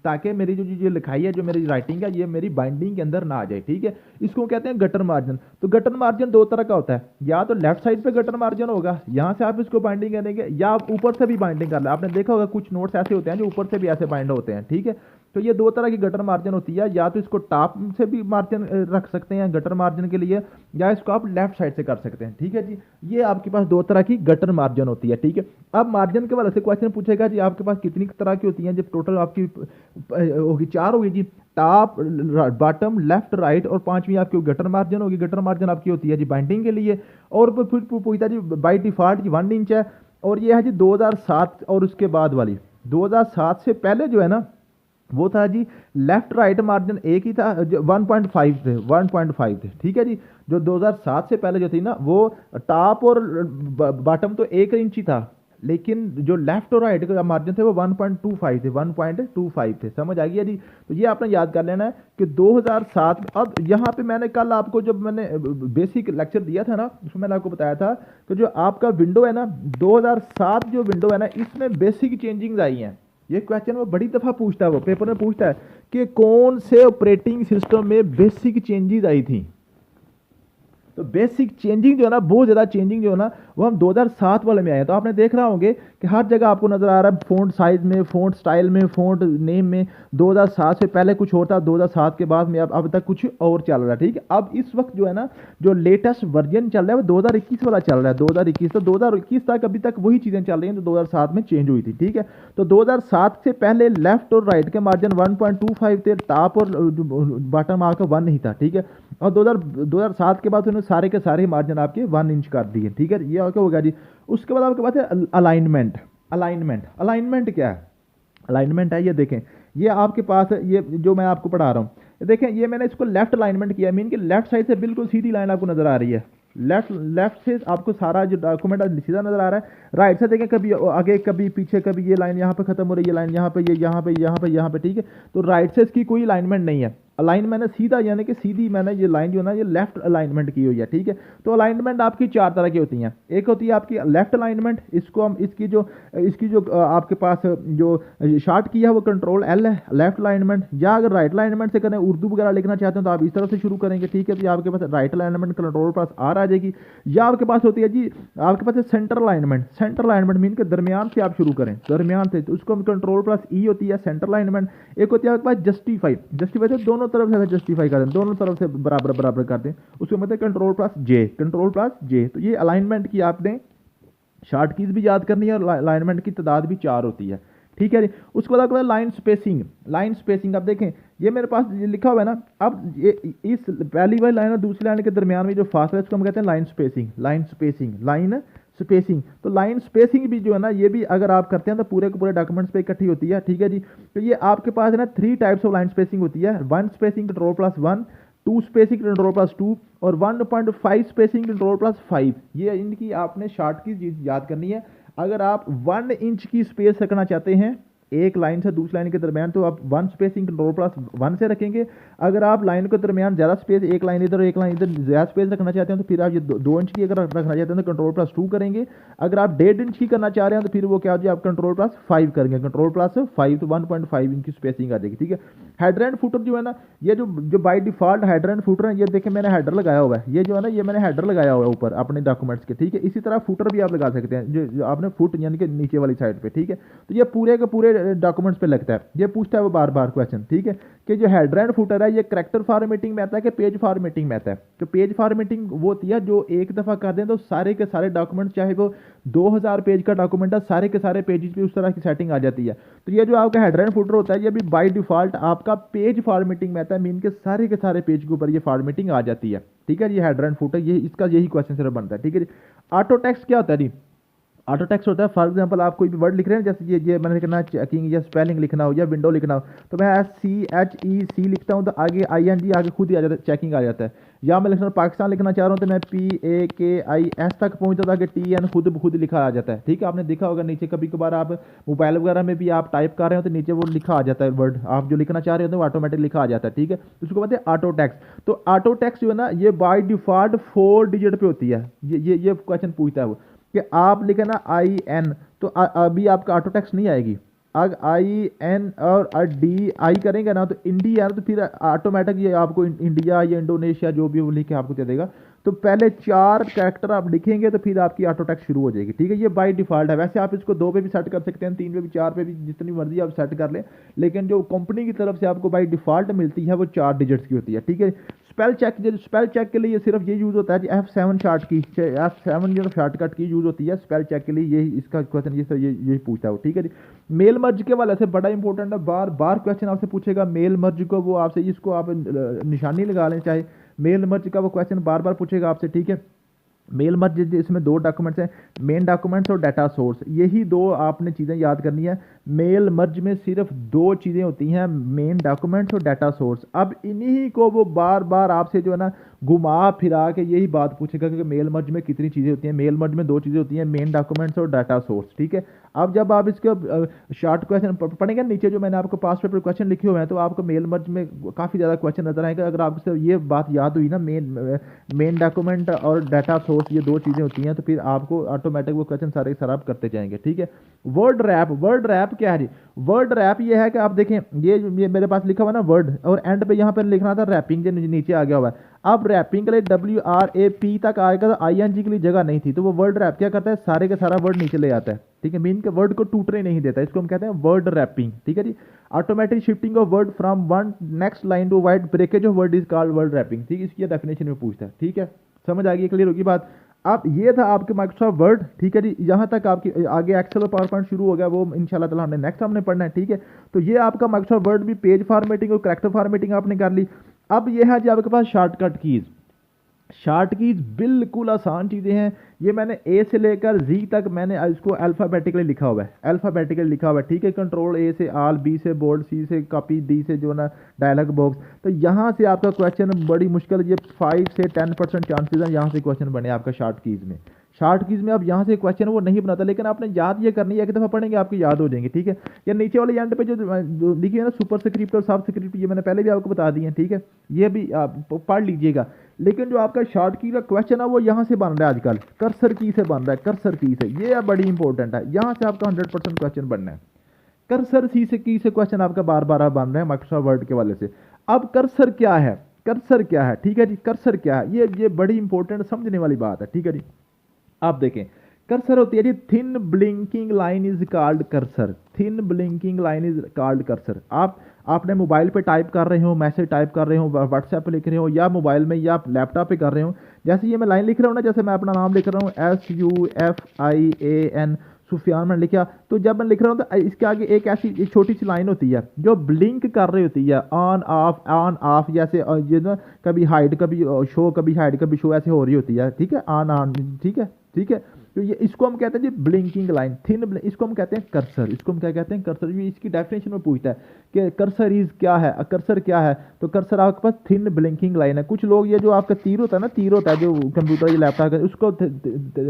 ताकि मेरी जो लिखाई है, जो मेरी राइटिंग है, ये मेरी बाइंडिंग के अंदर ना आ जाए, ठीक है। इसको कहते हैं गटर मार्जिन। तो गटर मार्जिन 2 तरह का होता है, या तो लेफ्ट साइड पे गटर मार्जिन होगा, यहाँ से आप इसको बाइंडिंग करेंगे, या आप ऊपर से भी बाइंडिंग कर ले, आपने देखा होगा कुछ नोट्स ऐसे होते हैं जो ऊपर से भी ऐसे बाइंड होते हैं, ठीक है। तो ये 2 तरह की गटर मार्जिन होती है, या तो इसको टॉप से भी मार्जिन रख सकते हैं गटर मार्जिन के लिए, या इसको आप लेफ्ट साइड से कर सकते हैं, ठीक है जी। ये आपके पास 2 तरह की गटर मार्जिन होती है, ठीक है। अब मार्जिन के वाले से क्वेश्चन पूछेगा जी आपके पास कितनी तरह की होती हैं, जब टोटल आपकी होगी 4 होगी जी, टॉप, बॉटम, लेफ्ट, राइट, और 5वीं आपकी गटर मार्जिन होगी। गटर मार्जिन आपकी होती है जी बाइंडिंग के लिए, और फिर पूछता जी बाई डिफॉल्ट जी 1 इंच है, और ये है जी 2007 और उसके बाद वाली। 2007 से पहले जो है ना वो था जी लेफ्ट राइट मार्जिन एक ही था, 1.5 थे, 1.5 थे, ठीक है जी। जो 2007 से पहले जो थी ना वो टॉप और बॉटम तो 1 इंच ही था, लेकिन जो लेफ्ट और राइट का मार्जिन थे वो 1.25 थे, 1.25 थे, समझ आ गया जी। तो ये आपने याद कर लेना है कि 2007। अब यहाँ पे मैंने कल आपको जब मैंने बेसिक लेक्चर दिया था ना, उसमें मैंने आपको बताया था कि जो आपका विंडो है ना 2007 जो विंडो है ना, इसमें बेसिक चेंजिंग्स आई हैं। ये क्वेश्चन वो बड़ी दफ़ा पूछता है, वो पेपर में पूछता है कि कौन से ऑपरेटिंग सिस्टम में बेसिक चेंजेस आई थी। तो बेसिक चेंजिंग जो है ना, बहुत ज़्यादा चेंजिंग जो है ना वो हम 2007 वाले में आए हैं। तो आपने देख रहा होंगे कि हर जगह आपको नज़र आ रहा है फ़ॉन्ट साइज़ में, फ़ॉन्ट स्टाइल में, फ़ॉन्ट नेम में 2007 से पहले कुछ और था, 2007 के बाद में अब तक कुछ और चल रहा है, ठीक है। अब इस वक्त जो है ना जो लेटेस्ट वर्जन चल रहा है वो 2021 वाला चल रहा है, 2021। तो 2021 तक अभी तक वही चीज़ें चल रही हैं जो 2007 में चेंज हुई थी, ठीक है। तो 2007 से पहले लेफ्ट और राइट के मार्जिन 1.25 थे, टॉप और बॉटम आपका 1 नहीं था, ठीक है। और 2007 के बाद उन्होंने सारे के सारे मार्जिन आपके 1 इंच कर दिए, ठीक है। ये क्या होगा जी। उसके बाद आपके पास है अलाइनमेंट। अलाइनमेंट क्या है, अलाइनमेंट है ये देखें, ये आपके पास है, ये जो मैं आपको पढ़ा रहा हूँ, देखें ये मैंने इसको लेफ्ट अलाइनमेंट किया, मीन कि लेफ्ट साइड से बिल्कुल सीधी लाइन आपको नजर आ रही है, लेफ्ट से आपको सारा जो डॉक्यूमेंट सीधा नजर आ रहा है। राइट से देखें कभी आगे कभी पीछे, कभी ये लाइन यहाँ पे खत्म हो रही है, लाइन यहाँ पे, ये यहाँ पे, यहाँ पे, यहाँ पे, ठीक है। तो राइट से इसकी कोई अलाइनमेंट नहीं है। अलाइन मैंने सीधा यानी कि सीधी मैंने ये लाइन जो है ना ये लेफ्ट अलाइनमेंट की हुई है, ठीक है। तो अलाइनमेंट आपकी चार तरह की होती हैं। एक होती है आपकी लेफ्ट अलाइनमेंट, इसको हम इसकी जो आपके पास जो शार्ट की है वो कंट्रोल एल है, लेफ्ट अलाइनमेंट। या अगर राइट अलाइनमेंट से करें, उर्दू वगैरह लिखना चाहते हैं तो आप इस तरह से शुरू करेंगे, ठीक है। तो आपके पास right alignment control plus R आ जाएगी। या आपके पास होती है जी, आपके पास है centre alignment. Centre alignment mean के दरमियान से आप शुरू करें, दरमियान से, तो उसको हम कंट्रोल प्लस ई होती है सेंटर अलाइनमेंट। एक होती है आपके पास जस्टिफाई, जस्टिफाई तो दोनों तरफ से जस्टिफाई कर दें, दोनों तरफ से बराबर बराबर कर दें, उसको मतलब कंट्रोल प्लस जे, कंट्रोल प्लस जे। तो ये अलाइनमेंट की आपने शार्ट कीज भी याद करनी है और अलाइनमेंट की तादाद भी 4 होती है, ठीक है जी। उसके बाद आपके लाइन स्पेसिंग, लाइन स्पेसिंग आप देखें ये मेरे पास ये लिखा हुआ है ना, अब ये इस पहली वाली लाइन और दूसरी लाइन के दरमियान में जो फासला है इसको हम कहते हैं line spacing, line spacing, line spacing. तो लाइन स्पेसिंग भी जो है ना ये भी अगर आप करते हैं तो पूरे के पूरे डॉक्यूमेंट्स पे इकट्ठी होती है, ठीक है जी। तो ये आपके पास है ना 3 टाइप्स ऑफ लाइन स्पेसिंग होती है, 1 spacing control plus 1, 2 spacing control plus 2 और 1.5 स्पेसिंग कंट्रोल प्लस 5। ये इनकी आपने शार्ट की चीज याद करनी है। अगर आप 1 इंच की स्पेस रखना चाहते हैं एक लाइन से दूसरी लाइन के दरमियान तो आप 1 स्पेसिंग कंट्रोल प्लस 1 से रखेंगे। अगर आप लाइन के दरमियान ज़्यादा स्पेस, एक लाइन इधर एक लाइन इधर ज़्यादा स्पेस रखना चाहते हैं तो फिर आप ये 2 इंच की अगर रखना चाहते हैं तो कंट्रोल प्लस 2 करेंगे। अगर आप 1.5 इंच की करना चाह रहे हैं तो फिर वो क्या हो जाए, आप कंट्रोल प्लस 5 करेंगे, कंट्रोल प्लस 5 तो 1.5 इंच की स्पेसिंग आ जाएगी, ठीक है। हेडर एंड फुटर जो है ना, ये जो by default header and footer है, ये देखें मैंने हेडर लगाया हुआ है, ये जो है ना ये मैंने हेडर लगाया हुआ है ऊपर अपने डॉक्यूमेंट्स के, ठीक है। इसी तरह फुटर भी आप लगा सकते हैं, जो आपने फुट यानी कि नीचे वाली साइड पे, ठीक है। तो ये पूरे के पूरे डॉक्यूमेंट्स पे लगता है। ये पूछता है वो बार बार क्वेश्चन, ठीक है, कि जो हेडर एंड फुटर है ये कैरेक्टर फॉर्मेटिंग में आता है कि पेज फॉर्मेटिंग में आता है। तो पेज फॉर्मेटिंग वो होती है जो एक दफ़ा कर दें तो सारे के सारे डॉक्यूमेंट, चाहे वो 2000 पेज का डॉक्यूमेंट है, सारे के सारे पेजेस पे उस तरह की सेटिंग आ जाती है। तो ये जो आपका हेडर एंड फुटर होता है ये भी बाय डिफॉल्ट आपका पेज फॉर्मेटिंग में आता है, मीन के सारे पेज के ऊपर ये फॉर्मेटिंग आ जाती है, ठीक है। ये हेडर एंड फुटर ये इसका यही क्वेश्चन सिर्फ बनता है, ठीक है जी। ऑटो टेक्स्ट क्या होता है जी, ऑटो टेक्स्ट होता है, फॉर एग्जांपल आप कोई भी वर्ड लिख रहे हैं, जैसे ये मैंने लिखना है चेकिंग या स्पेलिंग लिखना हो या विंडो लिखना हो, तो मैं CHEC लिखता हूँ तो आगे ING आगे खुद ही आ जाता है, चेकिंग आ जाता है। या मैं लिखना पाकिस्तान लिखना चाह रहा हूँ तो मैं PAKIS तक पहुँचता था कि TN खुद लिखा आ जाता है, ठीक है। आपने देखा होगा नीचे कभी कभार आप मोबाइल वगैरह में भी आप टाइप कर रहे हो तो नीचे वो लिखा आ जाता है, वर्ड आप जो लिखना चाह रहे हो तो वो ऑटोमेटिक लिखा आ जाता है, ठीक है। उसको कहते हैं ऑटो टेक्स्ट। तो ऑटो टेक्स्ट जो है ना ये बाय डिफॉल्ट 4 डिजिट पे होती है। ये क्वेश्चन पूछता है वो कि आप लिखे ना IN तो अभी आपका ऑटो टेक्स्ट नहीं आएगी। अगर IN और DI करेंगे ना तो इंडिया, तो फिर ऑटोमेटिक ये आपको इंडिया या इंडोनेशिया जो भी वो लिख के आपको दे देगा। तो पहले 4 कैरेक्टर आप लिखेंगे तो फिर आपकी ऑटो टेक्स्ट शुरू हो जाएगी, ठीक है। ये बाय डिफॉल्ट है। वैसे आप इसको 2 पे भी सेट कर सकते हैं, 3 पे भी, 4 पे भी, जितनी मर्जी आप सेट कर लें, लेकिन जो कंपनी की तरफ से आपको बाय डिफॉल्ट मिलती है वो 4 डिजिट्स की होती है, ठीक है। स्पेल चेक के लिए ये सिर्फ ये यूज़ होता है जी F7 शार्ट की, F7 जो शॉर्टकट की यूज़ होती है स्पेल चेक के लिए, यही इसका क्वेश्चन यही पूछता है, ठीक है जी। मेल मर्ज के वाले से बड़ा इंपॉर्टेंट है, बार बार क्वेश्चन आपसे पूछेगा मेल मर्ज को, वो आपसे इसको आप निशानी लगा लें, चाहे मेल मर्ज का वो क्वेश्चन बार बार पूछेगा आपसे, ठीक है। मेल मर्ज इसमें 2 डॉक्यूमेंट्स हैं, मेन डॉक्यूमेंट्स और डाटा सोर्स, यही 2 आपने चीज़ें याद करनी है। मेल मर्ज में सिर्फ 2 चीज़ें होती हैं, मेन डॉक्यूमेंट्स और डाटा सोर्स। अब इन्हीं को वो बार बार आपसे जो है ना घुमा फिरा के यही बात पूछेगा कि मेल मर्ज में कितनी चीज़ें होती हैं। मेल मर्ज में 2 चीज़ें होती हैं, मेन डॉक्यूमेंट्स और डाटा सोर्स, ठीक है। अब जब आप इसके शॉर्ट क्वेश्चन पढ़ेंगे नीचे जो मैंने आपको पास पेपर क्वेश्चन लिखे हुए हैं तो आपको मेल मर्ज में काफ़ी ज़्यादा क्वेश्चन नजर आएगा। अगर आपको ये बात याद हुई ना, मेन डॉक्यूमेंट और डाटा सोर्स ये 2 चीज़ें होती हैं, तो फिर आपको ऑटोमेटिक वो क्वेश्चन सारे आप करते जाएंगे, ठीक है। वर्ड रैप क्या है जी, वर्ड रैप ये है कि आप देखें ये मेरे पास लिखा हुआ ना वर्ड, और एंड पे यहाँ पर लिखना था रैपिंग, जो नीचे आ गया हुआ है। अब रैपिंग के लिए WRAP तक आएगा तो ING के लिए जगह नहीं थी, तो वो वर्ड रैप क्या करता है, सारे का सारा वर्ड नीचे ले आता है, ठीक है। मीन के वर्ड को टूटने नहीं देता, इसको हम कहते हैं वर्ड रैपिंग, ठीक है जी। Automatic shifting of word from one next line to wide breakage of word is called word wrapping, ठीक है। इसकी डेफिनेशन में पूछता है, ठीक है। समझ आ गई, क्लियर होगी बात। अब ये था आपके माइक्रोसॉफ्ट वर्ड, ठीक है जी। यहाँ तक आपकी आगे एक्सेल और पावर पॉइंट शुरू हो गया, वो इंशाल्लाह ताला हमने नेक्स्ट हमने पढ़ना है, ठीक है। तो ये आपका माइक्रोसॉफ्ट वर्ड भी पेज फॉर्मेटिंग और कैरेक्टर फॉर्मेटिंग आपने कर ली। अब ये है जी आपके पास शॉर्टकट कीज़। शार्ट कीज बिल्कुल आसान चीज़ें हैं, ये मैंने A से लेकर Z तक मैंने इसको अल्फ़ाबेटिकली लिखा हुआ है, अल्फ़ाबेटिकली लिखा हुआ है, ठीक है। कंट्रोल A से ऑल, B से बोल्ड, C से कॉपी, D से जो ना डायलॉग बॉक्स। तो यहाँ से आपका क्वेश्चन बड़ी मुश्किल, ये 5 से 10% चांसेस हैं यहाँ से क्वेश्चन बने आपका शार्ट कीज़ में। शॉर्ट कीज में आप यहाँ से क्वेश्चन वो नहीं बनाता, लेकिन आपने याद ये करनी है, एक दफ़ा पढ़ेंगे आपकी याद हो जाएंगे, ठीक है। या नीचे वाले एंड पे जो लिखी है ना सुपर स्क्रिप्ट और सब स्क्रिप्ट, ये मैंने पहले भी आपको बता दी है, ठीक है, ये भी आप पढ़ लीजिएगा। लेकिन जो आपका शॉर्ट की का क्वेश्चन है वो यहाँ से बन रहा है आजकल, कर्सर की से बन रहा है, कर्सर की से, ये बड़ी इंपॉर्टेंट है, यहाँ से आपका 100% क्वेश्चन बनना है। कर्सर सी से की से क्वेश्चन आपका बार बार बन रहे हैं माइक्रोसॉफ्ट वर्ड के वाले से। अब कर्सर क्या है, कर्सर क्या है, ठीक है जी, कर्सर क्या है, ये बड़ी इंपॉर्टेंट समझने वाली बात है, ठीक है जी। आप देखें कर्सर होती है जी, thin blinking line is called cursor, thin blinking line is called cursor. आपने मोबाइल पे टाइप कर रहे हो, मैसेज टाइप कर रहे हो, व्हाट्सएप पे लिख रहे हो, या मोबाइल में या लैपटॉप पे कर रहे हो, जैसे ये मैं लाइन लिख रहा हूँ ना, जैसे मैं अपना नाम लिख रहा हूँ SUFIAN सुफियान, मैंने लिखा, तो जब मैं लिख रहा हूँ तो इसके आगे एक ऐसी एक छोटी सी लाइन होती है जो ब्लिंक कर रही होती है, ऑन ऑफ, जैसे ये ना कभी हाइड कभी शो, कभी हाइड कभी शो, ऐसे हो रही होती है, ठीक है, ऑन, ठीक है, ठीक है। तो ये इसको हम कहते हैं जी ब्लिंकिंग लाइन, थिन, इसको हम कहते हैं कर्सर, इसको हम क्या कहते हैं, कर्सर। ये इसकी डेफिनेशन में पूछता है कि कर्सर इज क्या है, कर्सर क्या है, तो कर्सर आपके पास थिन ब्लिंकिंग लाइन है। कुछ लोग ये जो आपका तीर होता है ना, तीर होता है जो कंप्यूटर या लैपटॉप का, उसको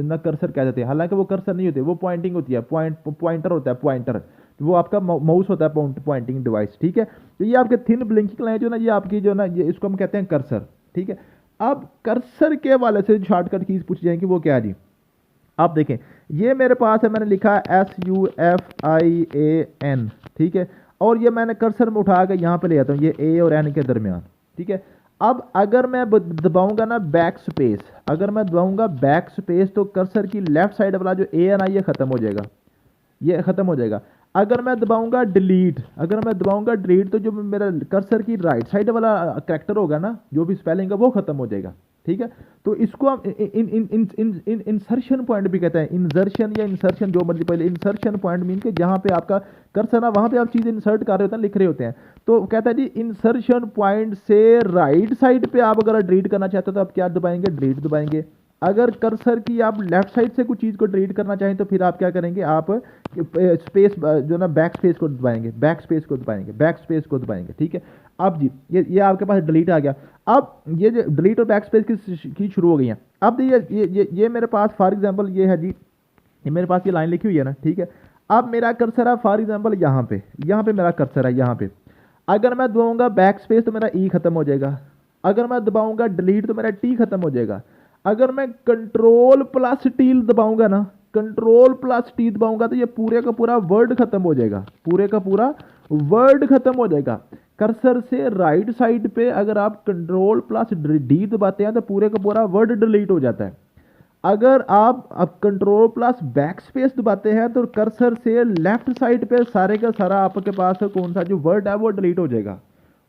ना कर्सर कह देते हैं, हालांकि वो कर्सर नहीं होते, वो पॉइंटिंग होती है, पॉइंटर होता है, पॉइंटर, वो आपका माउस होता है, पॉइंटिंग डिवाइस, ठीक है। तो ये आपके थिन ब्लिंकिंग लाइन जो ना, ये आपकी जो ना, ये इसको हम कहते हैं कर्सर, ठीक है। अब कर्सर के वाले से शॉर्टकट कीज पूछ जाएंगे, वो क्या है जी, आप देखें, ये मेरे पास है, मैंने लिखा है SUFIAN, ठीक है, और ये मैंने कर्सर में उठा के यहाँ पे ले आता हूँ, ये A और N के दरमियान, ठीक है। अब अगर मैं दबाऊंगा ना बैक स्पेस, अगर मैं दबाऊंगा बैक स्पेस, तो कर्सर की लेफ्ट साइड वाला जो AN ये खत्म हो जाएगा, ये खत्म हो जाएगा। अगर मैं दबाऊंगा डिलीट, अगर मैं दबाऊंगा डिलीट, तो जो मेरा कर्सर की राइट साइड वाला कैरेक्टर होगा ना, जो भी स्पेलिंग है वो खत्म हो जाएगा, ठीक है। तो इसको हम इंसर्शन पॉइंट भी कहते हैं, इंसर्शन या इंसर्शन जो मर्जी, पहले इंसर्शन पॉइंट मीन के जहां पे आपका कर्सर है वहां पे आप चीज़ इंसर्ट कर रहे होते हैं, लिख रहे होते हैं। तो कहता है जी इंसर्शन पॉइंट से राइट साइड पे आप अगर डिलीट करना चाहते हो तो आप क्या दबाएंगे, डिलीट दबाएंगे। अगर कर्सर की आप लेफ्ट साइड से कुछ चीज़ को डिलीट करना चाहें तो फिर आप क्या करेंगे, आप स्पेस जो ना बैक स्पेस को दबाएंगे, बैक स्पेस को दबाएंगे, बैक स्पेस को दबाएंगे, ठीक है। अब जी ये आपके पास डिलीट आ गया। अब ये जो डिलीट और बैक स्पेस की शुरू हो गई हैं। अब ये मेरे पास फॉर एग्जांपल ये है जी, ये मेरे पास ये लाइन लिखी हुई है ना, ठीक है। अब मेरा कर्सर है फॉर एग्जांपल यहाँ पे मेरा कर्सर है यहाँ पे। अगर मैं दबाऊंगा बैक स्पेस तो मेरा ई खत्म हो जाएगा, अगर मैं दबाऊंगा डिलीट तो मेरा टी खत्म हो जाएगा। अगर मैं कंट्रोल प्लस टी दबाऊंगा ना, कंट्रोल प्लस टी दबाऊंगा तो ये पूरे का पूरा वर्ड खत्म हो जाएगा, पूरे का पूरा वर्ड खत्म हो जाएगा। कर्सर से राइट साइड पे अगर आप कंट्रोल प्लस डी दबाते हैं तो पूरे का पूरा वर्ड डिलीट हो जाता है। अगर आप अब कंट्रोल प्लस बैक स्पेस दबाते हैं तो कर्सर से लेफ्ट साइड पे सारे का सारा आपके पास कौन सा जो वर्ड है वो डिलीट हो जाएगा,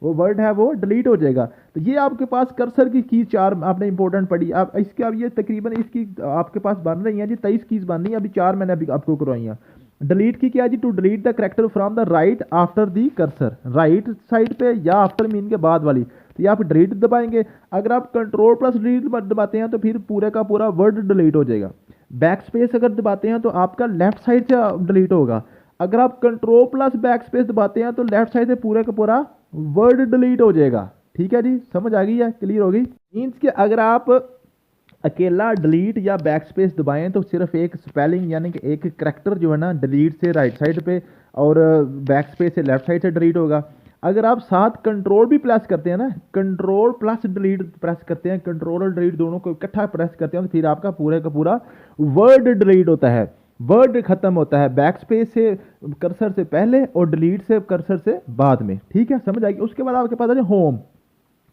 वो वर्ड है वो डिलीट हो जाएगा। तो ये आपके पास कर्सर की चार आपने इंपॉर्टेंट पढ़ी। आप इसके अब ये तकरीबन इसकी आपके पास बन रही है जी 23 कीज बन रही है, अभी 4 मैंने अभी आपको करवाई हैं। डिलीट की क्या जी, to delete the character from the right after the cursor, right side पे या आफ्टर मीन के बाद वाली, तो ये आप डिलीट दबाएंगे। अगर आप कंट्रोल प्लस डिलीट दबाते हैं तो फिर पूरे का पूरा वर्ड डिलीट हो जाएगा। बैक स्पेस अगर दबाते हैं तो आपका लेफ्ट साइड से डिलीट होगा। अगर आप कंट्रोल प्लस बैक स्पेस दबाते हैं तो लेफ्ट साइड से पूरे का पूरा वर्ड डिलीट हो जाएगा, ठीक है जी, समझ आ गई है, क्लियर हो गई। मीन्स कि अगर आप अकेला डिलीट या बैक स्पेस दबाएं तो सिर्फ एक स्पेलिंग यानी कि एक करैक्टर जो है ना डिलीट से राइट साइड पे और बैक स्पेस से लेफ्ट साइड से डिलीट होगा। अगर आप साथ कंट्रोल भी प्रेस करते हैं ना, कंट्रोल प्लस डिलीट प्रेस करते हैं, कंट्रोल और डिलीट दोनों को इकट्ठा प्रेस करते हैं तो फिर आपका पूरे का पूरा वर्ड डिलीट होता है, वर्ड खत्म होता है बैक स्पेस से कर्सर से पहले और डिलीट से कर्सर से बाद में, ठीक है, समझ आएगी। उसके बाद आपके पास है होम,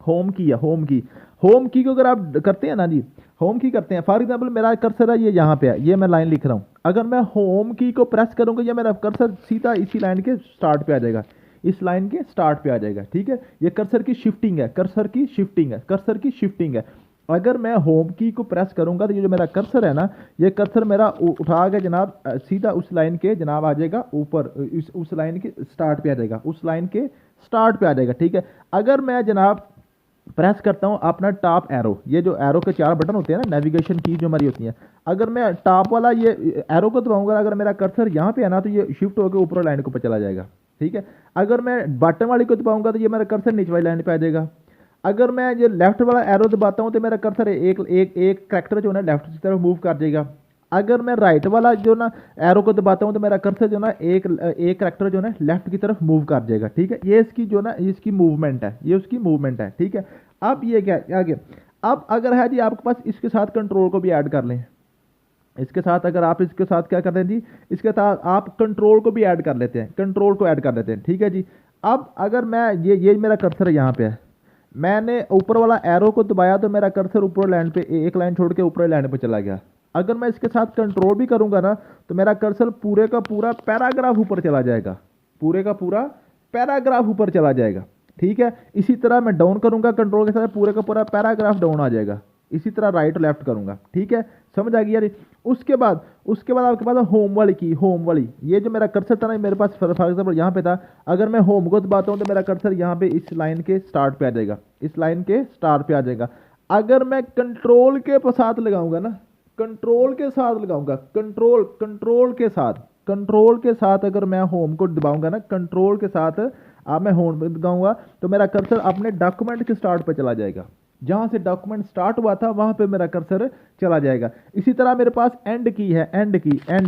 होम की है, होम की को अगर आप करते हैं ना जी, होम की करते हैं, फॉर एग्जांपल मेरा कर्सर है ये यहाँ पे है, ये मैं लाइन लिख रहा हूँ, अगर मैं होम की को प्रेस करूंगा या मेरा कर्सर सीधा इसी लाइन के स्टार्ट पे आ जाएगा, इस लाइन के स्टार्ट पे आ जाएगा, ठीक है। ये कर्सर की शिफ्टिंग है, कर्सर की शिफ्टिंग है, कर्सर की शिफ्टिंग है। अगर मैं होम की को प्रेस करूंगा तो ये जो मेरा कर्सर है ना, ये कर्सर मेरा उठा के जनाब सीधा उस लाइन के जनाब आ जाएगा ऊपर, उस लाइन के स्टार्ट पे आ जाएगा, उस लाइन के स्टार्ट पे आ जाएगा, ठीक है। अगर मैं जनाब प्रेस करता हूं अपना टॉप एरो, ये जो एरो के 4 बटन होते हैं ना, नेविगेशन की जो हमारी होती हैं, अगर मैं टॉप वाला ये एरो को दबाऊंगा, अगर मेरा कर्सर यहाँ पे है ना तो ये शिफ्ट होकर ऊपर लाइन के ऊपर चला जाएगा, ठीक है। अगर मैं बटन वाली को दबाऊंगा तो ये मेरा कर्सर नीचे वाली लाइन पे आ जाएगा। अगर मैं ये लेफ्ट वाला एरो दबाता हूँ तो मेरा कर्सर एक एक एक करैक्टर जो है ना लेफ्ट की तरफ मूव कर जाएगा। अगर मैं राइट वाला जो ना एरो को दबाता हूँ तो मेरा कर्सर जो ना एक एक करैक्टर जो ना लेफ्ट की तरफ मूव कर जाएगा। ठीक है, ये इसकी जो ना इसकी मूवमेंट है, ये उसकी मूवमेंट है। ठीक है, अब ये क्या आगे, अब अगर है जी आपके पास इसके साथ कंट्रोल को भी ऐड कर लें, इसके साथ अगर आप इसके साथ क्या करते हैं जी, इसके साथ आप कंट्रोल को भी ऐड कर लेते हैं, कंट्रोल को ऐड कर लेते हैं। ठीक है जी, अब अगर मैं ये मेरा कर्सर यहाँ पे है, मैंने ऊपर वाला एरो को दबाया तो मेरा कर्सर ऊपर लाइन पे एक लाइन छोड़ के ऊपर लाइन पे चला गया। अगर मैं इसके साथ कंट्रोल भी करूंगा ना तो मेरा कर्सर पूरे का पूरा पैराग्राफ ऊपर चला जाएगा, पूरे का पूरा पैराग्राफ ऊपर चला जाएगा। ठीक है, इसी तरह मैं डाउन करूंगा कंट्रोल के साथ, पूरे का पूरा पैराग्राफ डाउन आ जाएगा। इसी तरह राइट लेफ्ट करूंगा। ठीक है, समझ आ गई यार। उसके बाद आपके पास होम वाली की, होम वाली, ये जो मेरा कर्सर था ना मेरे पास फॉर एग्जाम्पल यहाँ पे था, अगर मैं होम को दबाता हूँ तो मेरा कर्सर यहाँ पे इस लाइन के स्टार्ट पे आ जाएगा, इस लाइन के स्टार्ट पे आ जाएगा। अगर मैं कंट्रोल के साथ लगाऊंगा ना, कंट्रोल के साथ लगाऊंगा, कंट्रोल के साथ अगर मैं होम को दबाऊंगा ना, कंट्रोल के साथ अब मैं होम दबाऊंगा तो मेरा कर्सर अपने डॉक्यूमेंट के स्टार्ट पे चला जाएगा, जहां से डॉक्यूमेंट स्टार्ट हुआ था वहां पे मेरा कर्सर चला जाएगा। इसी तरह मेरे पास एंड की है, एंड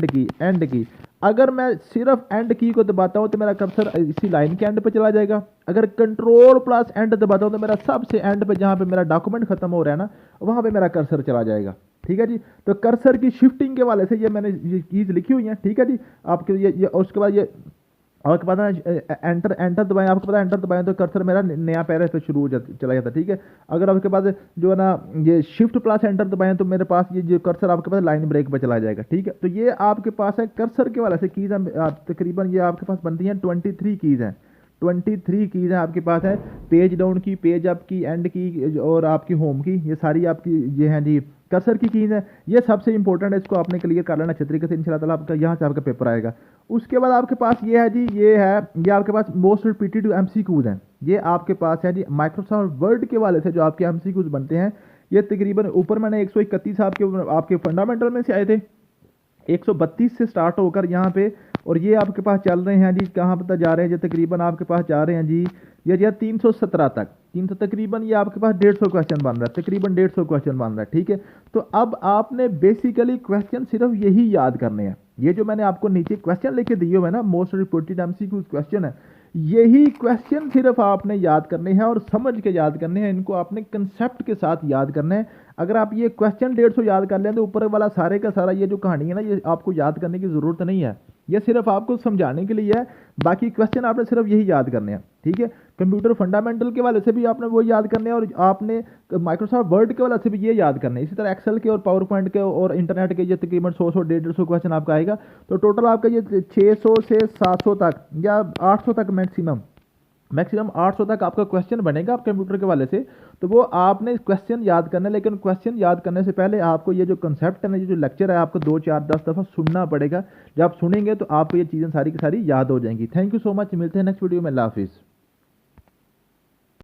की, अगर मैं सिर्फ एंड की को दबाता हूं तो मेरा कर्सर इसी लाइन के एंड पे चला जाएगा। अगर कंट्रोल प्लस एंड दबाता हूं तो मेरा सबसे एंड पे जहां पे मेरा डॉक्यूमेंट खत्म हो रहा है ना वहां पे मेरा कर्सर चला जाएगा। ठीक है जी, तो कर्सर की शिफ्टिंग के वाले से ये मैंने ये चीज लिखी हुई है। ठीक है जी, आपके ये उसके बाद ये और के बाद एंटर दबाएं, आपको पता है एंटर दबाएं तो कर्सर मेरा नया पैरा पे शुरू हो चला जाता है। ठीक है, अगर आपके पास जो है ना ये शिफ्ट प्लस एंटर दबाएं तो मेरे पास ये जो कर्सर आपके पास लाइन ब्रेक पे चला जाएगा। ठीक है, तो ये आपके पास है कर्सर के वाले से कीज है, तकरीबन ये आपके पास बनती हैं 23 कीज हैं, 23 कीज हैं आपके पास है, पेज डाउन की, पेज अप की, एंड की और आपकी होम की, ये सारी आपकी ये हैं जी कर्सर की कीज है। ये सबसे इंपॉर्टेंट है, इसको आपने क्लियर कर लेना अच्छे तरीके से, इंशाल्लाह ताला आपका यहाँ से आपका पेपर आएगा। उसके बाद आपके पास ये है जी, ये आपके पास मोस्ट रिपीटेड एमसीक्यूज हैं, ये आपके पास है जी माइक्रोसॉफ्ट वर्ड के वाले से जो आपके एमसीक्यूज बनते हैं। ये तकरीबन ऊपर मैंने 131 आपके फंडामेंटल में से आए थे, 132 से स्टार्ट होकर यहाँ पे, और ये आपके पास चल रहे हैं जी कहाँ पता जा रहे हैं जी, तकरीबन आपके पास जा रहे हैं जी ये 317 तक, 300 तकरीबन ये आपके पास 150 क्वेश्चन बन रहा है, तकरीबन 150 क्वेश्चन बन रहा है। ठीक है, तो अब आपने बेसिकली क्वेश्चन सिर्फ यही याद करने हैं, ये जो मैंने आपको नीचे क्वेश्चन लेके दिए हुए ना मोस्ट रिपोर्टेड एमसीक्यूज क्वेश्चन है, यही क्वेश्चन सिर्फ आपने याद करने हैं और समझ के याद करने हैं, इनको आपने कंसेप्ट के साथ याद करना है। अगर आप ये क्वेश्चन 150 याद कर लें तो ऊपर वाला सारे का सारा ये जो कहानी है ना ये आपको याद करने की ज़रूरत नहीं है, ये सिर्फ आपको समझाने के लिए है, बाकी क्वेश्चन आपने सिर्फ यही याद करने हैं। ठीक है, कंप्यूटर फंडामेंटल के वाले से भी आपने वो याद करने हैं और आपने माइक्रोसॉफ्ट वर्ड के वाले से भी ये याद करने हैं, इसी तरह एक्सेल के और पावर पॉइंट के और इंटरनेट के ये तकरीबन 100-150 क्वेश्चन आपका आएगा। तो टोटल आपका ये 600 से 700 तक या 800 तक मैक्सिमम 800 तक आपका क्वेश्चन बनेगा आप कंप्यूटर के वाले से। तो वो आपने क्वेश्चन याद करना है, लेकिन क्वेश्चन याद करने से पहले आपको ये जो कंसेप्ट है ना, ये जो लेक्चर है आपको 2, 4, 10 दफ़ा सुनना पड़ेगा। जब आप सुनेंगे तो आपको ये चीज़ें सारी की सारी याद हो जाएंगी। थैंक यू सो मच, मिलते हैं नेक्स्ट वीडियो में, अल्लाह हाफिज़।